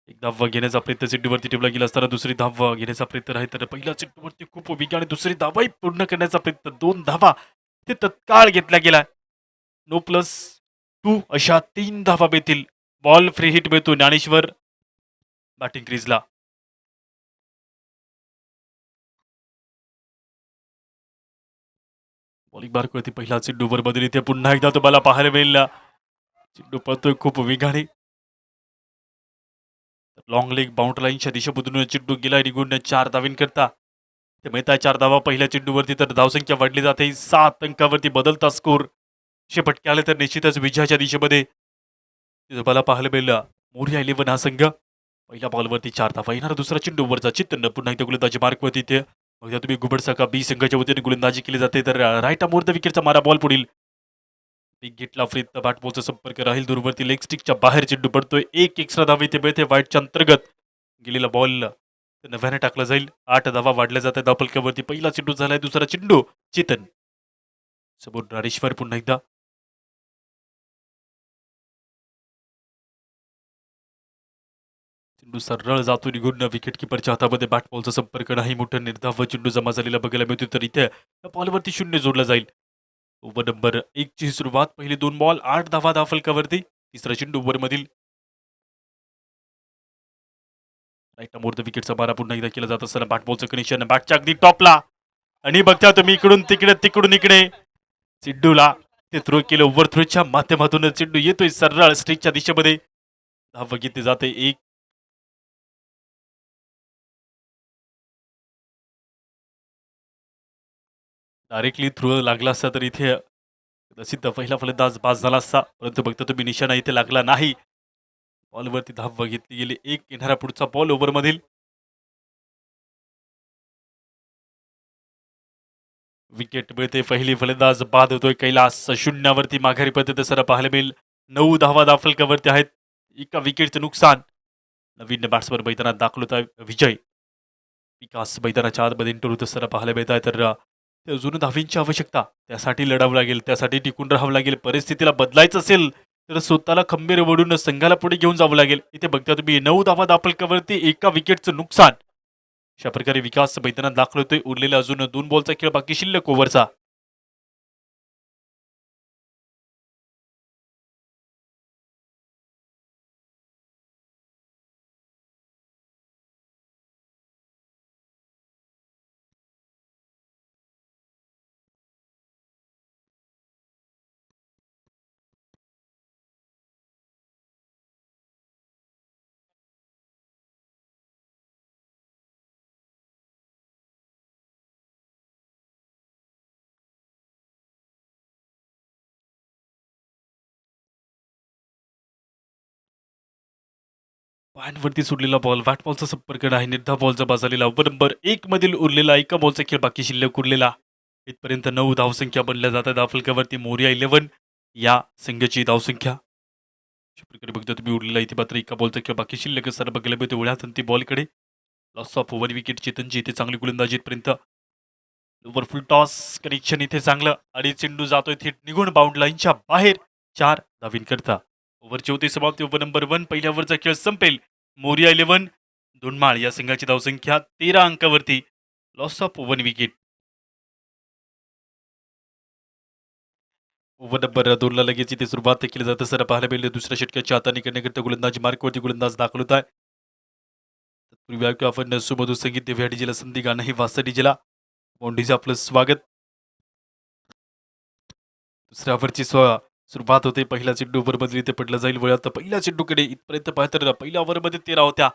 एक धाव घेण्याचा प्रयत्न चेंडूवरती ठेवला गेला असताना दुसरी धाव घेण्याचा प्रयत्न आहे. तर पहिल्या चेंडूवरती खूप वेग आणि दुसरी धावाही पूर्ण करण्याचा प्रयत्न. 2 धावा ते तत्काळ घेतला गेला. नो प्लस 2 अशा 3 धावा मिळतील. बॉल फ्री हिट मिळतो ज्ञानेश्वर बॅटिंग क्रीजला. बॉलिंग मार्कवरती पहिला चेंडू मध्ये इथे पुन्हा एकदा तुम्हाला पाहायला मिळेल. चेंडू पळतोय खूप वेगाने. लॉंग लेग बाउंड्री लाईनच्या दिशेमधून चेंडू गेला निघून 4 धावींकरता. ते मिळतात 4 धावा पहिल्या चेंडूवरती. तर धावसंख्या वाढली जाते. 7 अंकावरती बदलता स्कोर. फटके आले तर निश्चितच विजयाच्या दिशेमध्ये तुम्हाला पाहायला मिळेल. मोरिया इलेव्हन हा संघ पहिल्या बॉलवरती 4 धावा येणार. दुसरा चेंडूवरचा चित्तन पुन्हा एकदा गोलंदाजी मार्कवरती इथे बघा तुम्ही घुबडसा का बी संघाच्या वतीने गोलंदाजी केली जाते. तर राईट मोर द विकेटचा मारा बॉल पुढील बिग गेटला फ्रीत बॅट बॉलचा संपर्क राहील. दूरवरती लेग स्टिकच्या बाहेर चेंडू पडतोय. एक एक्स्ट्रा धाव इथे मिळते वाईटच्या अंतर्गत. गेलेला बॉल नव्याने टाकला जाईल. 8 धावा वाढल्या जातात धावफलकावरती. पहिला चेंडू झालाय. दुसरा चेंडू चेतन समोर ज्ञानेश्वर पुन्हा एकदा. चेंडू सरळ जातो निघून विकेट किपरच्या हातामध्ये बॅट बॉलचा संपर्क नाही. मोठं निर्धाव चेंडू जमा झालेला बघायला मिळतो. तर इथे बॉलवरती 0 जोडला जाईल. ओव्हर नंबर 1 ची सुरुवात. पहिले 2 बॉल 8 धावा धावफलकावरती. तिसरा चेंडू ओव्हर मधील राईट मोर द विकेटचा मारा पुन्हा एकदा केला जात असताना बॅट बॉलचं कनेक्शन बॅटच्या अगदी टॉपला आणि बघता तुम्ही इकडून तिकडे तिकडून इकडे चेंडूला ते थ्रो केलं. ओव्हर थ्रोच्या माध्यमातून चेंडू येतोय सरळ स्ट्रेकच्या दिशेमध्ये. धाव घेतली जाते. एक डायरेक्टली थ्रो लागला असता तर इथे कदाचित पहिला फलंदाज बाद झाला असता. परंतु बघता तुम्ही निशाणा इथे लागला नाही. बॉलवरती धाव घेतली गेली. एक येणारा पुढचा बॉल ओव्हर मधील विकेट मिळते. पहिली फलंदाज बाद होतोय. कैलास 0वरती माघारी पद्धत सर पाहायला मिळेल. 9 धावा दाखलकावरती आहेत. एका विकेटचं नुकसान. नवीन बॅट्समन मैदानात दाखल होता विजय विकास मैदानाच्या आतमध्ये एंटर होत असताना पाहायला मिळत आहे. तर अजून धावींची आवश्यकता. त्यासाठी लढावं लागेल. त्यासाठी टिकून राहावं लागेल. परिस्थितीला बदलायचं असेल तर स्वतःला खंबीर ओढून संघाला पुढे घेऊन जावं लागेल. इथे बघता तुम्ही 9 धावा दाखलकावरती एका विकेटचं नुकसान. अशा प्रकारे विकास मैदानात दाखल होतोय. उरलेला अजून 2 बॉलचा खेळ बाकी शिल्लक ओव्हरचा. पॉईंटवरती सोडलेला बॉल, बॅट बॉलचा संपर्क नाही, निर्धाव बॉलचा बाद झालेला. ओव्हर नंबर 1 मधील उरलेला एका बॉलचा खेळ बाकी शिल्लक उरलेला. इथपर्यंत 9 धावसंख्या बनल्या जातात धावफलकावरती. मोरया 11 या संघाची धावसंख्या. अशा प्रकारे बघता तुम्ही उरलेला इथे मात्र एका बॉलचा खेळ बाकी शिल्लक असताना बघायला मिळतो वेळात ती बॉलकडे. लॉस ऑफ 1 विकेट चेतनची इथे चांगली गोलंदाजी इथपर्यंत. ओव्हरफुल टॉस कनेक्शन इथे चांगलं आणि चेंडू जातोय थेट निघून बाउंड लाईनच्या बाहेर 4 धावींकरता. ओव्हरची होती समाप्ती. ओव्हर नंबर 1 पहिल्या ओव्हरचा खेळ संपेल. मोरिया 11 दोनमाळ या संघाची धावसंख्या 13 अंकावरती. Loss of 1 wicket. Over number 2 ला लगेच इथे सुरुवात केली जाते सर पाहायला मिळेल. दुसऱ्या षटकाच्या हाताने करण्याकरता गोलंदाजी मार्कवरती गोलंदाज दाखल होत आहे. तत्पूर्वी ऐकू आपण सुमधुर संगीत देव्या डीजेला संधी गाणं हे वासा डीजेला मोंडीचे आपलं स्वागत. दुसऱ्या ओव्हरची सुरुवात होते. पहिला चेंडू ओव्हरमध्ये इथे पडला जाईल. वळत पहिल्या चेंडूकडे इथपर्यंत पाहतर पहिल्या ओव्हरमध्ये 13 होत्या.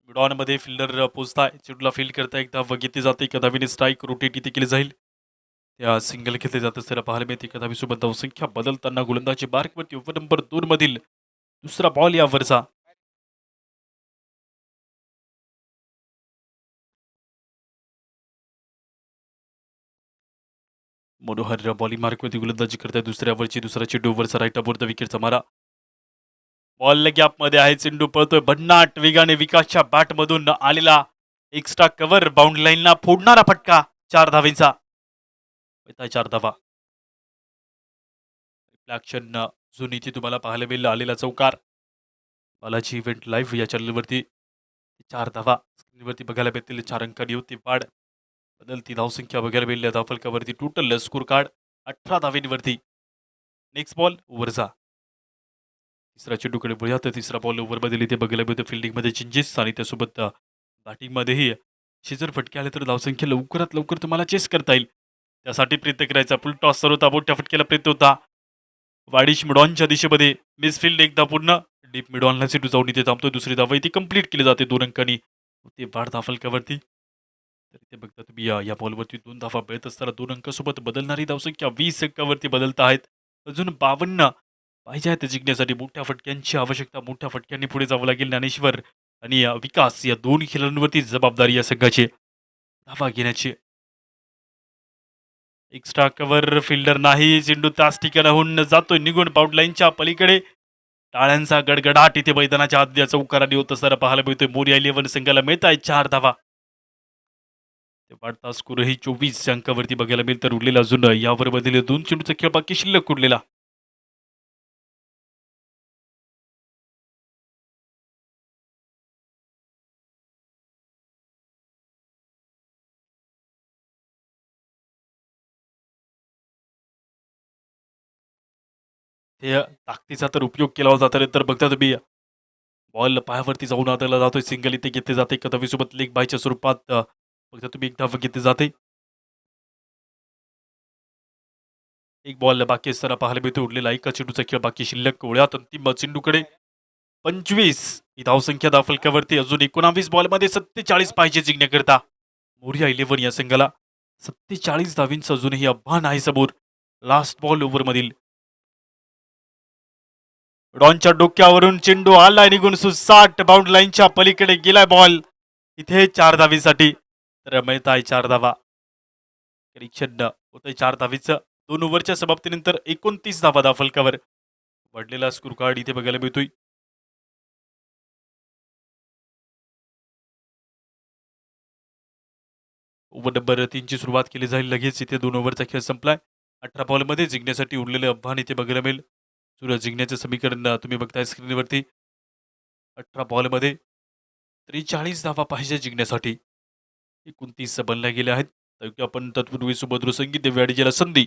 मिडॉनमध्ये फिल्डर पोहोचताय. चेंडूला फील्ड करता एक धाव घेतली जाते. एका धावीने स्ट्राईक रोटेट इथे केली जाईल. त्या सिंगल घेतले जातं सर पाहायला मिळते. एका धावीसोबत धावसंख्या बदलताना गोलंदाजी मार्कवरती ओव्हर नंबर 2 मधील दुसरा बॉल या ओव्हरचा. मनोहर बॉलिंग मार्कवरती गोलंदाजी करताय. दुसऱ्या ओव्हरची दुसरा चेंडू ओव्हरचा राईट अबोर्ड द विकेटचा मारा. बॉल गॅपमध्ये आहे. चेंडू पळतोय भन्नाट वेगाने. विकासच्या बॅटमधून आलेला एक्स्ट्रा कव्हर बाउंड लाईनला फोडणारा फटका 4 धावेचा. 4 धावा. ॲक्शन अजून इथे तुम्हाला पाहायला मिळेल. आलेला चौकार. बालाजी इव्हेंट लाईव्ह या चॅनलवरती 4 धावा स्क्रीनवरती बघायला मिळतील. 4 अंकांनी होती वाढ. बदलती धावसंख्या बघायला मिळेल धावफलकावरती. टोटल स्कोर कार्ड 18 धावेंवरती. नेक्स्ट बॉल ओव्हरचा. तिसरा चेंडूकडे वळूया तर तिसरा बॉल ओव्हरमध्ये इथे बघायला मिळतो. फिल्डिंगमध्ये चेंजेस आणि त्यासोबत बॅटिंगमध्येही जर फटके आले तर धावसंख्या लवकरात लवकर तुम्हाला चेस करता येईल. त्यासाठी प्रयत्न करायचा. फुल टॉस सर्व मोठ्या फटक्याला प्रयत्न होता. वाडिश मिडॉनच्या दिशेमध्ये मिसफिल्ड एकदा पूर्ण. डीप मिडॉनला चेंडू जाऊन इथे थांबतोय. दुसरी धाव इथे कंप्लीट केली जाते 2 अंकांनी. ते वाढ धावफलकावरती. तर इथे बघता तुम्ही या बॉलवरती 2 धावा मिळत असताना 2 अंकासोबत बदलणारी धावसंख्या 20 अंकावरती बदलत आहेत. अजून 52 पाहिजे आहेत जिंकण्यासाठी. मोठ्या फटक्यांची आवश्यकता. मोठ्या फटक्यांनी पुढे जावं लागेल. ज्ञानेश्वर आणि विकास या 2 खेळाडूंवरती जबाबदारी या संघाची धावा घेण्याची. एक्स्ट्रा कव्हर फिल्डर नाही. चेंडू त्याच ठिकाणाहून जातोय निघून बाउंड लाईनच्या पलीकडे. टाळ्यांचा गडगडाट इथे मैदानाच्या आत या चौकाराने होत असताना पाहायला मिळतोय. मोरिया 11 संघाला मिळत आहे 4 धावा. वाढता स्कोरही 24 अंकावरती बघायला मिळेल. तर उरलेला अजून यावर बदलले 2 चेंडूचा खेळ बाकी शिल्लक उरलेला. ते ताकदीचा तर उपयोग केला होता. तर बघता तुम्ही बॉल पायावरती जाऊन आदळला जातोय. सिंगल इथे घेतले जाते. कथावीसोबत लेग बायच्या स्वरूपात बघता तुम्ही एक धाव घेतली जाते. एक बॉल बाकी असताना पाहायला मिळतो. उरलेला एका चेंडूचा खेळ बाकी शिल्लक. ओळ्यात अंतिम चेंडूकडे 25 ही धावसंख्या धावफलकावरती. अजून 19 बॉलमध्ये 47 पाहिजे जिंकण्याकरता. मोरिया 11 या संघाला 47 धावींचं अजूनही आव्हान आहे समोर. Last ball ओव्हरमधील. डॉनच्या डोक्यावरून चेंडू आलाय निघून सुसाट बाउंड लाईनच्या पलीकडे गेलाय बॉल. इथे 4 धावीसाठी तर मिळत आहे 4 धावा. परीक्षण होतंय 4 धावीचं. 2 ओव्हरच्या समाप्तीनंतर 29 धावा धावफलकावर. वाढलेला स्कोर कार्ड इथे बघायला मिळतोय. ओव्हर नंबर 3 ची सुरुवात केली जाईल. लगेच इथे 2 ओव्हरचा खेळ संपलाय. 18 बॉलमध्ये जिंकण्यासाठी उरलेले आव्हान इथे बघायला मिळेल. सूरज जिंकण्याचं समीकरण तुम्ही बघताय स्क्रीनवरती. 18 बॉलमध्ये 43 धावा पाहिजे जिंकण्यासाठी. 29 बनल्या गेल्या आहेत. तर आपण तत्पूर्वी सुभद्र संगीत देव्याडीजीला संधी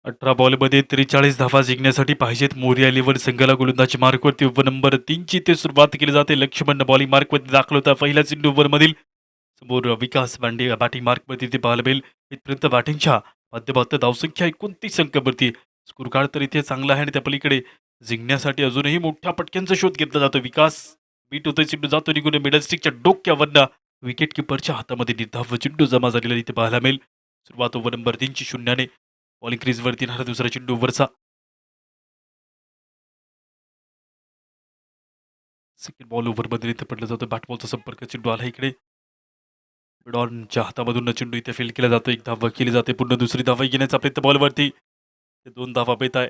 18 बॉलमध्ये 43 धावा जिंकण्यासाठी पाहिजेत. मोरिया 11 संघाला गोलंदाजी मार्कवरती नंबर 3ची ते सुरुवात केली जाते. लक्ष्मण बॉलिंग मार्कवरती दाखल होता पहिल्या चेंडू ओव्हरमधील. समोर विकास बांडे बॅटिंग मार्कवरती ते पाहायला मिळेल. इथपर्यंत बॅटिंगच्या माध्यमातून धावसंख्या 29 अंकावरती. स्कोर कार्ड तर इथे चांगला आहे आणि त्या पलीकडे जिंकण्यासाठी अजूनही मोठ्या पटक्यांचा शोध घेतला जातो. विकास बीट होतोय, चेंडू जातो निघून मिडल स्टिकच्या डोक्यावरनं विकेट किपरच्या हातामध्ये निर्धाव चेंडू जमा झालेला इथे पाहायला मिळेल. सुरुवात ओव्हर नंबर 3ची 0ने. बॉलिंग क्रीजवरती येणारा दुसरा चेंडू ओव्हरचा. सेकंड बॉल ओव्हरमध्ये इथे पडला जातो. बॅटबॉलचा संपर्क चेंडू आला इकडे. डॉनच्या हातामधून चेंडू इथे फील्ड केला जातो. एक धावा केली जाते. पुन्हा दुसरी धावा घेण्याचा प्रयत्न बॉलवरती. 2 धावा बेत आहे.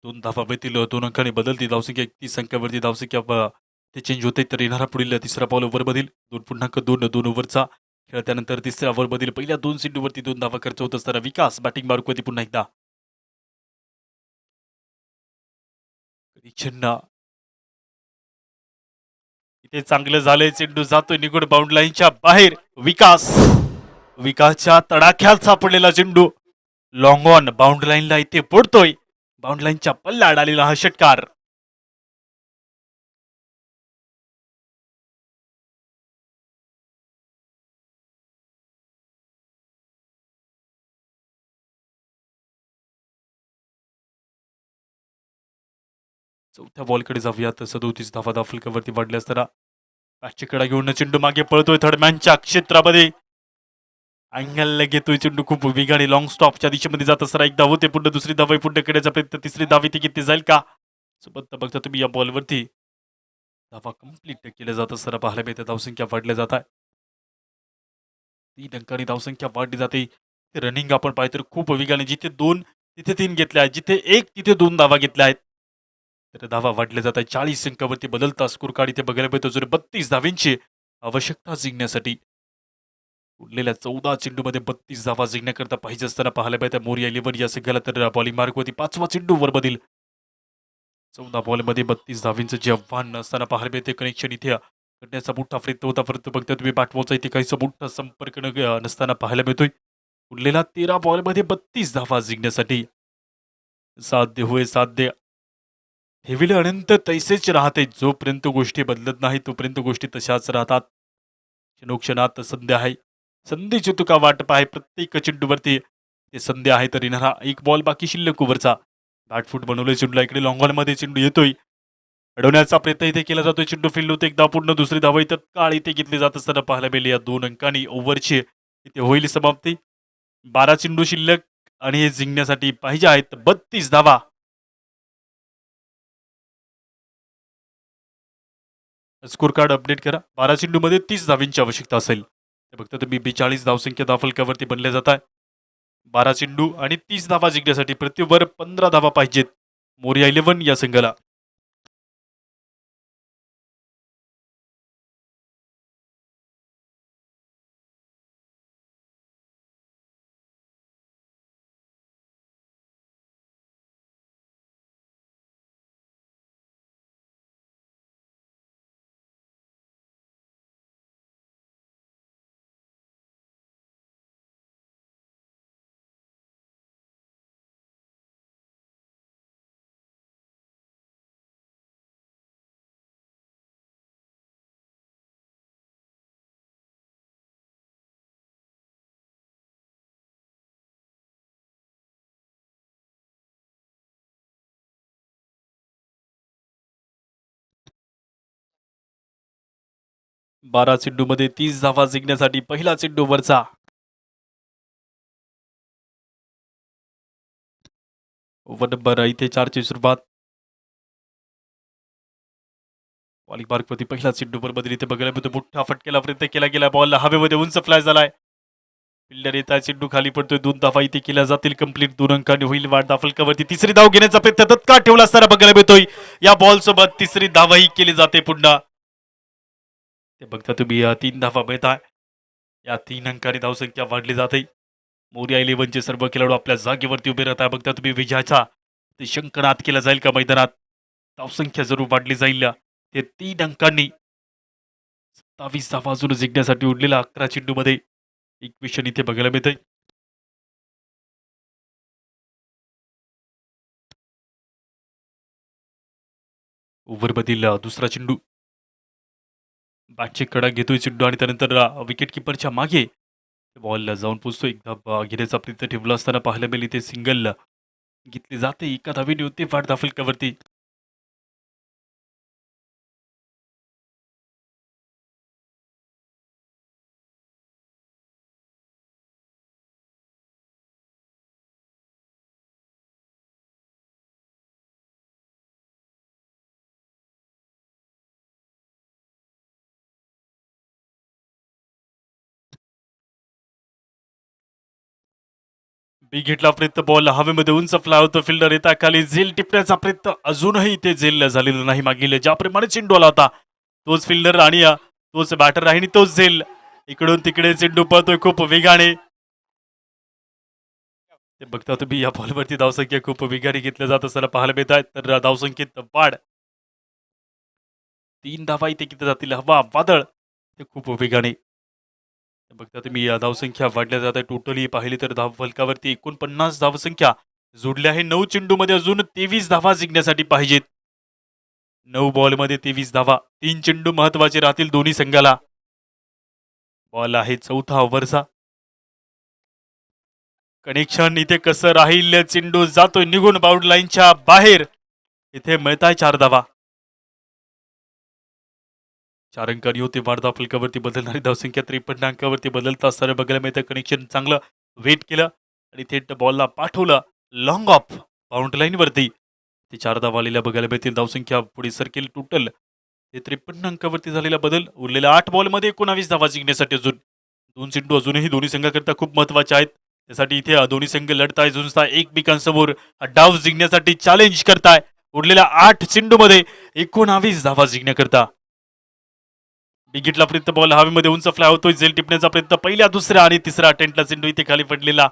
2 धावा बेतील 2 अंकांनी बदलती धावसंख्या 31 अंकावरती धावसंख्या ते चेंज होते. तर येणारा पुढील तिसरा बॉल ओव्हरमधील 2.2 ओव्हरचा खेळ. त्यानंतर तिसऱ्या ओव्हरमधील पहिल्या 2 चेंडूवरती 2 धावा खर्च होत असताना विकास बॅटिंग मार्कवरती पुन्हा एकदा. छन्ना इथे चांगलं झालंय. चेंडू जातोय निघून बाउंड लाईनच्या बाहेर. विकासच्या तडाख्यात सापडलेला चेंडू लॉंग ऑन बाउंड लाईनला इथे पडतोय. बाउंड लाईनच्या पल्ल्याड आलेला हा षटकार. चौथ्या बॉलकडे जाऊयात. 37 धावा धावफलकावरती वाढले असताना पॅचची कडा घेऊन चेंडू मागे पळतोय थर्डमॅनच्या क्षेत्रामध्ये. अँगलला घेतोय चेंडू खूप वेगाने लॉंग स्टॉपच्या दिशेमध्ये जात असताना एक धाव होते. पुन्हा दुसरी धाव पुन्हा करण्याचा प्रयत्न. तिसरी धाव इथे घेतली जाईल का? सोबत बघता तुम्ही या बॉलवरती धावा कंप्लीट केल्या जात असताना पाहायला मिळते. धावसंख्या वाढल्या जात आहे. 3 अंकांनी धावसंख्या वाढली जाते. रनिंग आपण पाहिजे तर खूप वेगाने जिथे 2 तिथे 3 घेतल्या आहेत. जिथे 1 तिथे 2 धावा घेतल्या आहेत. तर धावा वाढल्या जात आहेत. 40 अंकावरती बदलता स्कोर कार्ड इथे बघायला मिळतो. जर 32 धावांची आवश्यकता जिंकण्यासाठी उरलेल्या 14 चेंडूमध्ये 32 धावा जिंकण्याकरता पाहिजे असताना पाहायला मिळते. मोरिया 11 या संघाला तर बॉलिंग मार्कवरती 5वा चेंडू ओव्हरमधील 14 बॉलमध्ये 32 धावांचं जे आव्हान असताना पाहायला मिळते. कनेक्शन इथे करण्याचा मोठा प्रयत्न होता, परंतु बघता तुम्ही बॅटबॉलचा इथे काहीसा मोठा संपर्क नसताना पाहायला मिळतोय. उरलेला 13 बॉलमध्ये 32 धावा जिंकण्यासाठी साध्य होय साध्य. ठेविले अनंत तैसेच राहते. जोपर्यंत गोष्टी बदलत नाही तोपर्यंत गोष्टी तशाच राहतात. क्षणोक्षणात संधी आहे. संधीची तुका वाटप आहे. प्रत्येक चेंडूवरती ते संधी आहे. तर येणारा एक बॉल बाकी शिल्लक ओव्हरचा. बॅटफूट बनवले चेंडूला इकडे लॉंग ऑन मध्ये चेंडू येतोय. अडवण्याचा प्रयत्न इथे केला जातोय. चेंडू फील्ड होते. एकदा पूर्ण दुसरी धावा इथं काळ इथे घेतली जात असताना पाहायला मिळेल. या 2 अंकांनी ओव्हरची इथे होईल समाप्ती. 12 चेंडू शिल्लक आणि हे जिंकण्यासाठी पाहिजे आहेत 32 धावा. स्कोर कार्ड अपडेट करा. 12 चेंडूमध्ये 30 धावांची आवश्यकता असेल. ते फक्त तुम्ही 42 धावसंख्या धावफलकावरती बनले जात आहे. 12 चेंडू आणि 30 धावा जिंकण्यासाठी प्रति ओव्हर 15 धावा पाहिजेत मोरिया 11 या संघाला. बारा चेंडूमध्ये 30 धावा जिंकण्यासाठी पहिला चेंडू वरचा. ओव्हर नंबर इथे 4ची सुरुवात. बॉलिंग मार्कवरती पहिला चेंडू बरोबर इथे बघायला मिळतो. मोठा फटकेला प्रयत्न केला गेला. बॉल हवेमध्ये उंच फ्लाय झालाय. फिल्डर येत आहे. चेंडू खाली पडतोय. 2 धावा इथे केल्या जातील कंप्लीट. 2 अंकांनी होईल वाढ. दाफलकावरती तिसरी धाव घेण्याचा प्रयत्न तत्काळ ठेवला असताना बघायला मिळतोय. या बॉल सोबत तिसरी धावही केली जाते पुन्हा. ते बघता तुम्ही 3 धावा मिळत आहे. या 3 अंकांनी धावसंख्या वाढली जाते. मोरिया 11चे सर्व खेळाडू आपल्या जागेवरती उभे राहत आहे. बघता तुम्ही विजयाचा ते शंकनाद केला जाईल का मैदानात. धावसंख्या जरूर वाढली जाईल. ते 3 अंकांनी 27 धावा अजून जिंकण्यासाठी उरलेला 11 चेंडूमध्ये इक्वेशन इथे बघायला मिळतंय. ओव्हरमधील दुसरा चेंडू. बॅटची कडा घेतोय चेंडू आणि त्यानंतर विकेट किपरच्या मागे बॉल जाऊन पोचतो. एकदा घेण्याचा प्रयत्न ठेवला असताना पाहायला मिळेल इथे सिंगल घेतली जाते. एका धावेने होते वाढ धाफलकावरती. बी घेतला प्रयत्न बॉल हवेमध्ये उंच फ्लाय होतो. फिल्डर येता खाली झेल टिपण्याचा प्रयत्न अजूनही इथे झेल झालेला नाही. मागील ज्याप्रमाणे चेंडू आला होता तोच फिल्डर आणि तोच बॅटर आहे आणि तोच झेल. इकडून तिकडे चेंडू पळतोय खूप वेगाने. ते बघता तुम्ही या बॉलवरती धावसंख्या खूप वेगाने घेतल्या जात असताना पाहायला मिळत आहेत. तर धावसंख्येत वाढ 3 धावा इथे किती जातील. हवा वादळ ते खूप वेगाने. बघता तुम्ही धावसंख्या वाढल्या जात आहे. टोटली पाहिली तर धाव फलकावरती 49 धावसंख्या जोडल्या आहे. 9 चेंडूमध्ये अजून 23 धावा जिंकण्यासाठी पाहिजेत. 9 बॉलमध्ये 23 धावा. 3 चेंडू महत्वाचे राहतील दोन्ही संघाला. बॉल आहे चौथा ओव्हरचा. कनेक्शन इथे कसं राहील. चेंडू जातोय निघून बाउंड लाईनच्या बाहेर. इथे मिळताय 4 धावा. 4 अंकांनी होते वाढ फलकावरती बदलणारी धावसंख्या 53 अंकावरती बदलता असताना बघायला मिळतं. कनेक्शन चांगलं वेट केलं आणि थेट बॉलला पाठवलं लॉंग ऑफ बाउंड्री लाईनवरती. ते 4 धावा आलेल्या बघायला मिळतील. धावसंख्या पुढे सरकेल. टोटल ते 53 अंकावरती झालेला बदल. उरलेल्या 8 बॉलमध्ये 19 धावा जिंकण्यासाठी अजून 2 चेंडू अजूनही दोन्ही संघाकरता खूप महत्वाचे आहेत. त्यासाठी इथे दोन्ही संघ लढताय झुंजताय एकमेकांसमोर. डाव जिंकण्यासाठी चॅलेंज करताय. उरलेल्या 8 चेंडूमध्ये 19 धावा जिंकण्याकरता. बिगिटला प्रयत्न बॉल हवेमध्ये उंच फ्लाय होतोय. झेल टिपण्याचा प्रयत्न पहिल्या दुसऱ्या आणि तिसऱ्या अटेम्प्टला चेंडू इथे खाली पडलेला.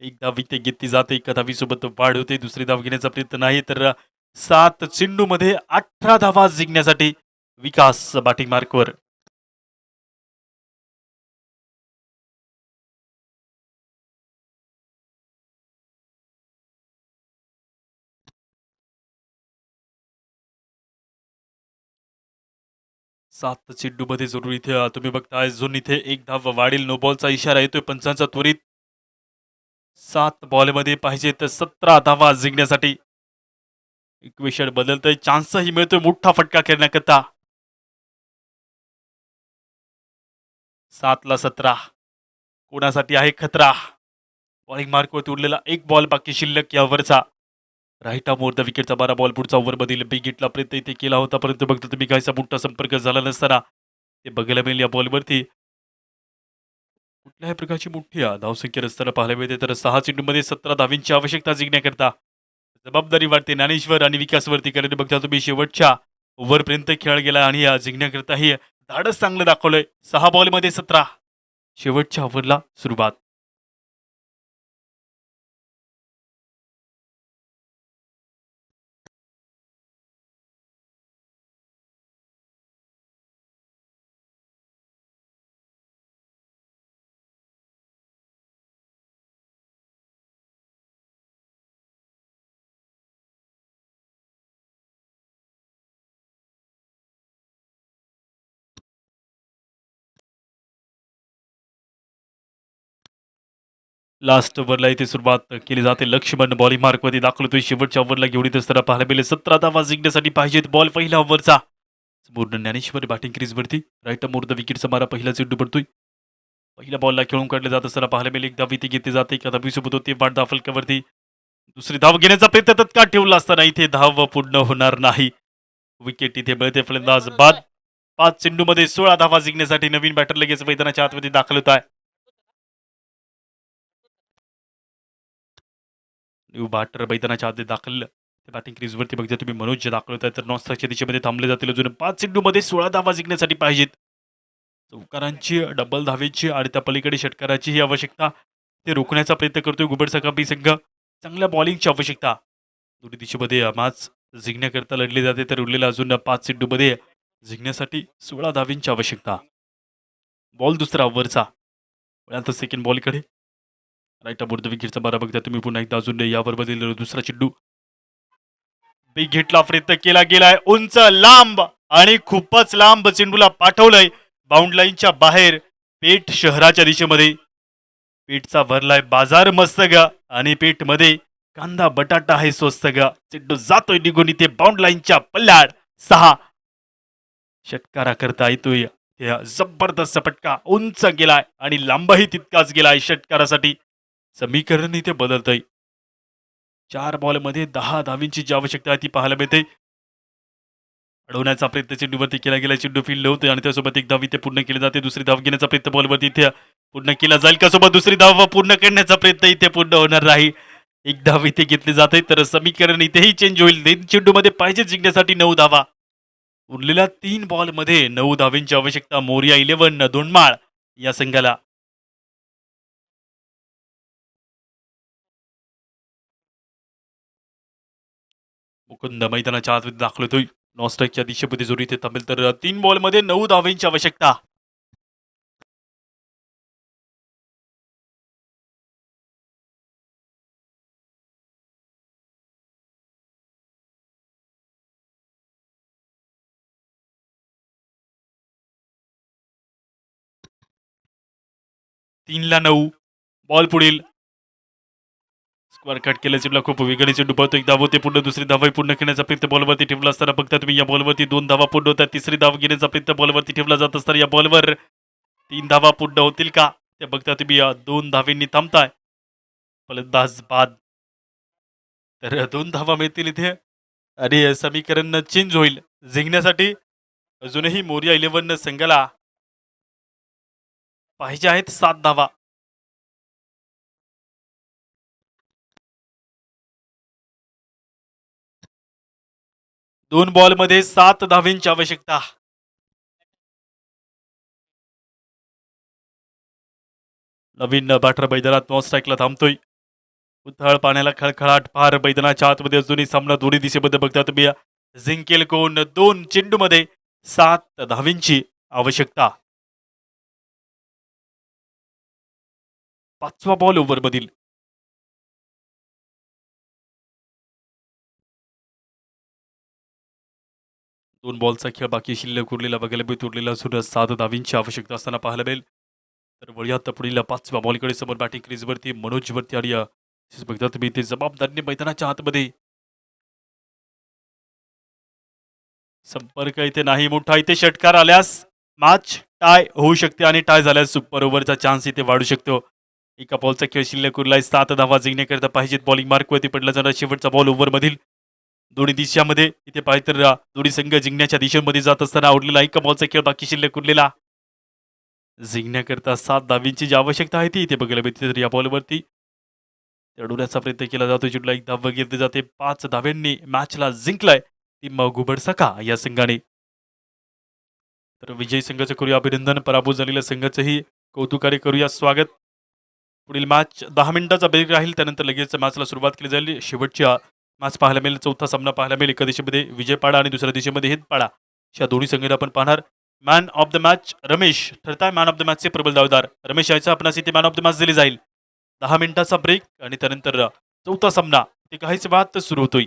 एक धाव इथे घेतली जाते. एका धावीसोबत वाढ होते. दुसरी धाव घेण्याचा प्रयत्न नाही. तर 7 चेंडूमध्ये 18 धावा जिंकण्यासाठी विकास बॅटिंग मार्कवर. 7 चेंडूमध्ये जरूर इथे तुम्ही बघताय अजून इथे एक धाव वाढील. नो बॉलचा इशारा येतोय पंचांचा त्वरित. 7 बॉलमध्ये पाहिजे तर 17 धावा जिंकण्यासाठी. इक्वेशन बदलतंय. चान्सही मिळतोय मोठा फटका खेळण्याकरता. 7 ला 17 कोणासाठी आहे खतरा. बॉलिंग मार्कवरती उरलेला एक बॉल बाकी शिल्लक या ओव्हरचा. राईट आर्म वर द विकेटचा 12 बॉल पुढचा ओव्हरमधील बिग हिटला प्रयत्न इथे केला होता परंतु बघता तुम्ही काहीसा मोठा संपर्क झाला नसताना ते बघायला मिळेल या बॉलवरती. कुठल्याही प्रकारची मोठी धावसंख्या नसताना पाहायला मिळते. तर 6 चेंडूमध्ये 17 धावींची आवश्यकता जिंकण्याकरता जबाबदारी वाढते ज्ञानेश्वर आणि विकासवरती. कारण बघता तुम्ही शेवटच्या ओव्हरपर्यंत खेळ गेला आणि जिंकण्याकरताही धाडस चांगलं दाखवलंय. 6 बॉलमध्ये 17 शेवटच्या ओव्हरला सुरुवात. लास्ट ओव्हरला इथे सुरुवात केली जाते. लक्ष्मण बॉलिंग मार्कमध्ये दाखल होतोय. शेवटच्या ओव्हरला घेऊन येत असताना पाहायला मिळेल 17 धावा जिंकण्यासाठी पाहिजेत. बॉल पहिल्या ओव्हरचा. पूर्ण ज्ञानेश्वर बॅटिंग क्रीजवरती. राईट मोर द विकेटचा मारा पहिला चेंडू पडतोय. पहिल्या बॉलला खेळून काढले जात असताना पाहायला मिळेल एक धाव इथे घेतली जाते. एका धावीसोबत होते वाट फलकावरती. दुसरी धाव घेण्याचा प्रयत्न तत्काळ ठेवला असताना इथे धाव पूर्ण होणार नाही. विकेट इथे मिळते फलंदाज बाद. 5 चेंडूमध्ये 16 धावा जिंकण्यासाठी नवीन बॅटर लगेच मैदानाच्या आतमध्ये दाखल होत आहे. बॅटर मैदानाच्या आत दाखल बॅटिंग क्रीजवरती बघता तुम्ही मनोज दाखल होत आहे. तर नॉस्थाच्या दिशेमध्ये थांबले जातील. अजून 5 चेंडूमध्ये 16 धावा जिंकण्यासाठी पाहिजेत. चौकारांची डबल धावेची आणि त्या पलीकडे षटकाराची ही आवश्यकता ते रोखण्याचा प्रयत्न करतोय गुबड सकाबी संघ. चांगल्या बॉलिंगची आवश्यकता दोन्ही दिशेमध्ये मॅच जिंकण्याकरता लढली जाते. तर उरलेल्या अजून 5 चेंडूमध्ये जिंकण्यासाठी 16 धावींची आवश्यकता. बॉल दुसरा वरचा. आता सेकंड बॉलकडे राईट अबाउट द विकेटचा मारा बघता तुम्ही पुन्हा एकदा अजून यावर बदललेला दुसरा चेंडू. बिग हिटला प्रयत्न केला गेलाय उंच लांब आणि खूपच लांब चेंडूला पाठवलंय बाउंड लाईनच्या बाहेर पेठ शहराच्या दिशेमध्ये. पेठचा भरलाय बाजार मस्त ग आणि पेठ मध्ये कांदा बटाटा आहे स्वस्त ग. चेंडू जातोय निघून इथे बाउंड लाईनच्या पल्ल्याड 6. षटकारा करता येतोय जबरदस्त फटका उंच गेलाय आणि लांबही तितकाच गेलाय षटकारासाठी. समीकरण इथे बदलतंय. 4 बॉलमध्ये 10 धावींची जी आवश्यकता आहे ती पाहायला मिळते. अडवण्याचा प्रयत्न चेंडूवरती केला गेला. चेंडू फील्ड होतोय आणि त्यासोबत एक धाव इथे पूर्ण केली जाते. दुसरी धाव घेण्याचा प्रयत्न बॉलवरती इथे पूर्ण केला जाईल का सोबत दुसरी धाव पूर्ण करण्याचा प्रयत्न इथे पूर्ण होणार नाही. एक धाव इथे घेतली जाते तर समीकरण इथेही चेंज होईल. 3 चेंडूमध्ये पाहिजे जिंकण्यासाठी 9 धावा. उरलेल्या 3 बॉलमध्ये 9 धावींची आवश्यकता मोरिया 11 दोंडमाळ या संघाला. मुकुंद मैदानाच्या आत दाखल होतोय. नॉस्ट्राईकच्या दिशेमध्ये जोरी इथे थांबेल तर 3 बॉलमध्ये 9 धावेंची आवश्यकता. तीनला 9 बॉल पुढील स्क्वेअर कट केलं. चेंडूला खूप वेगाने चेंडू पळतो. एक धाव होते पूर्ण. दुसरी धाव पूर्ण करण्याचा प्रयत्न बॉलवरती ठेवला असताना बघता तुम्ही या बॉलवरती 2 धावा पूर्ण होतात. तिसरी धाव घेण्याचा प्रयत्न बॉलवरती ठेवला जात असताना या बॉलवर 3 धावा पूर्ण होतील का ते बघता तुम्ही. 2 धावेंनी थांबताय फलंदाज बाद. तर 2 धावा मिळतील इथे आणि समीकरण चेंज होईल. जिंकण्यासाठी अजूनही मोरिया 11 संघाला पाहिजे आहेत 7 धावा. 2 बॉलमध्ये 7 धावेंची आवश्यकता. नवीन बॅटर मैदानात नॉन स्ट्राईकला थांबतोय. उथळ पाण्याला खळखळाट फार मैदानाच्या आतमध्ये अजूनही सामना दोन्ही दिशेमध्ये बघता तुम्ही. जिंकेल कोण? 2 चेंडूमध्ये 7 धावेंची आवश्यकता. 5वा बॉल ओव्हरमधील. 2 बॉलचा खेळ बाकी शिल्लक उरलेला बघायला मिळतो. उरलेला सुद्धा 7 धावींची आवश्यकता असताना पाहायला मिळेल. तर वळूयात पुढील 5व्या बॉलकडे. समोर बॅटिंग क्रीजवरती मनोज वरती आणि बघता तुम्ही इथे जबाबदारीने मैदानाच्या आतमध्ये संपर्क इथे नाही मोठा. इथे षटकार आल्यास मॅच टाय होऊ शकते आणि टाय झाल्यास सुपर ओव्हरचा चान्स इथे वाढू शकतो. एका बॉलचा खेळ शिल्लक उरलाय. 7 धावा जिंकण्याकरता पाहिजेत. बॉलिंग मार्कवरती पडला जाणार शेवटचा बॉल ओव्हरमधील. दोन्ही दिशामध्ये इथे पाहिजे तर दोन्ही संघ जिंकण्याच्या दिशेमध्ये जात असताना आवडलेला एका बॉलचा खेळ बाकी शिल्लक उरलेला. जिंकण्याकरता 7 धावींची जी आवश्यकता आहे ती इथे बघायला मिळते. तर या बॉलवरती अडवण्याचा प्रयत्न केला जातो. चेंडूला एक धाव घेतली जाते. 5 धाव्यांनी मॅचला जिंकलाय टीम घुबडसका या संघाने. तर विजयी संघाचं करूया अभिनंदन. पराभूत झालेल्या संघाचंही कौतुकाने करूया स्वागत. पुढील मॅच 10 मिनिटाचा ब्रेक राहील. त्यानंतर लगेच मॅचला सुरुवात केली जाईल. शेवटच्या मॅच पाहायला मिळेल. चौथा सामना पाहायला मिळेल. एका दिशेमध्ये विजयपाडा आणि दुसऱ्या दिशेमध्ये हितपाडा अशा दोन्ही संघांना आपण पाहणार. Man of the match Ramesh ठरताय मॅन ऑफ द मॅचचे प्रबल दावेदार. रमेश यायचा आपणास इथे मॅन ऑफ द मॅच दिली जाईल. 10 मिनिटाचा ब्रेक आणि त्यानंतर चौथा सामना ते काहीच वाद सुरू होतोय.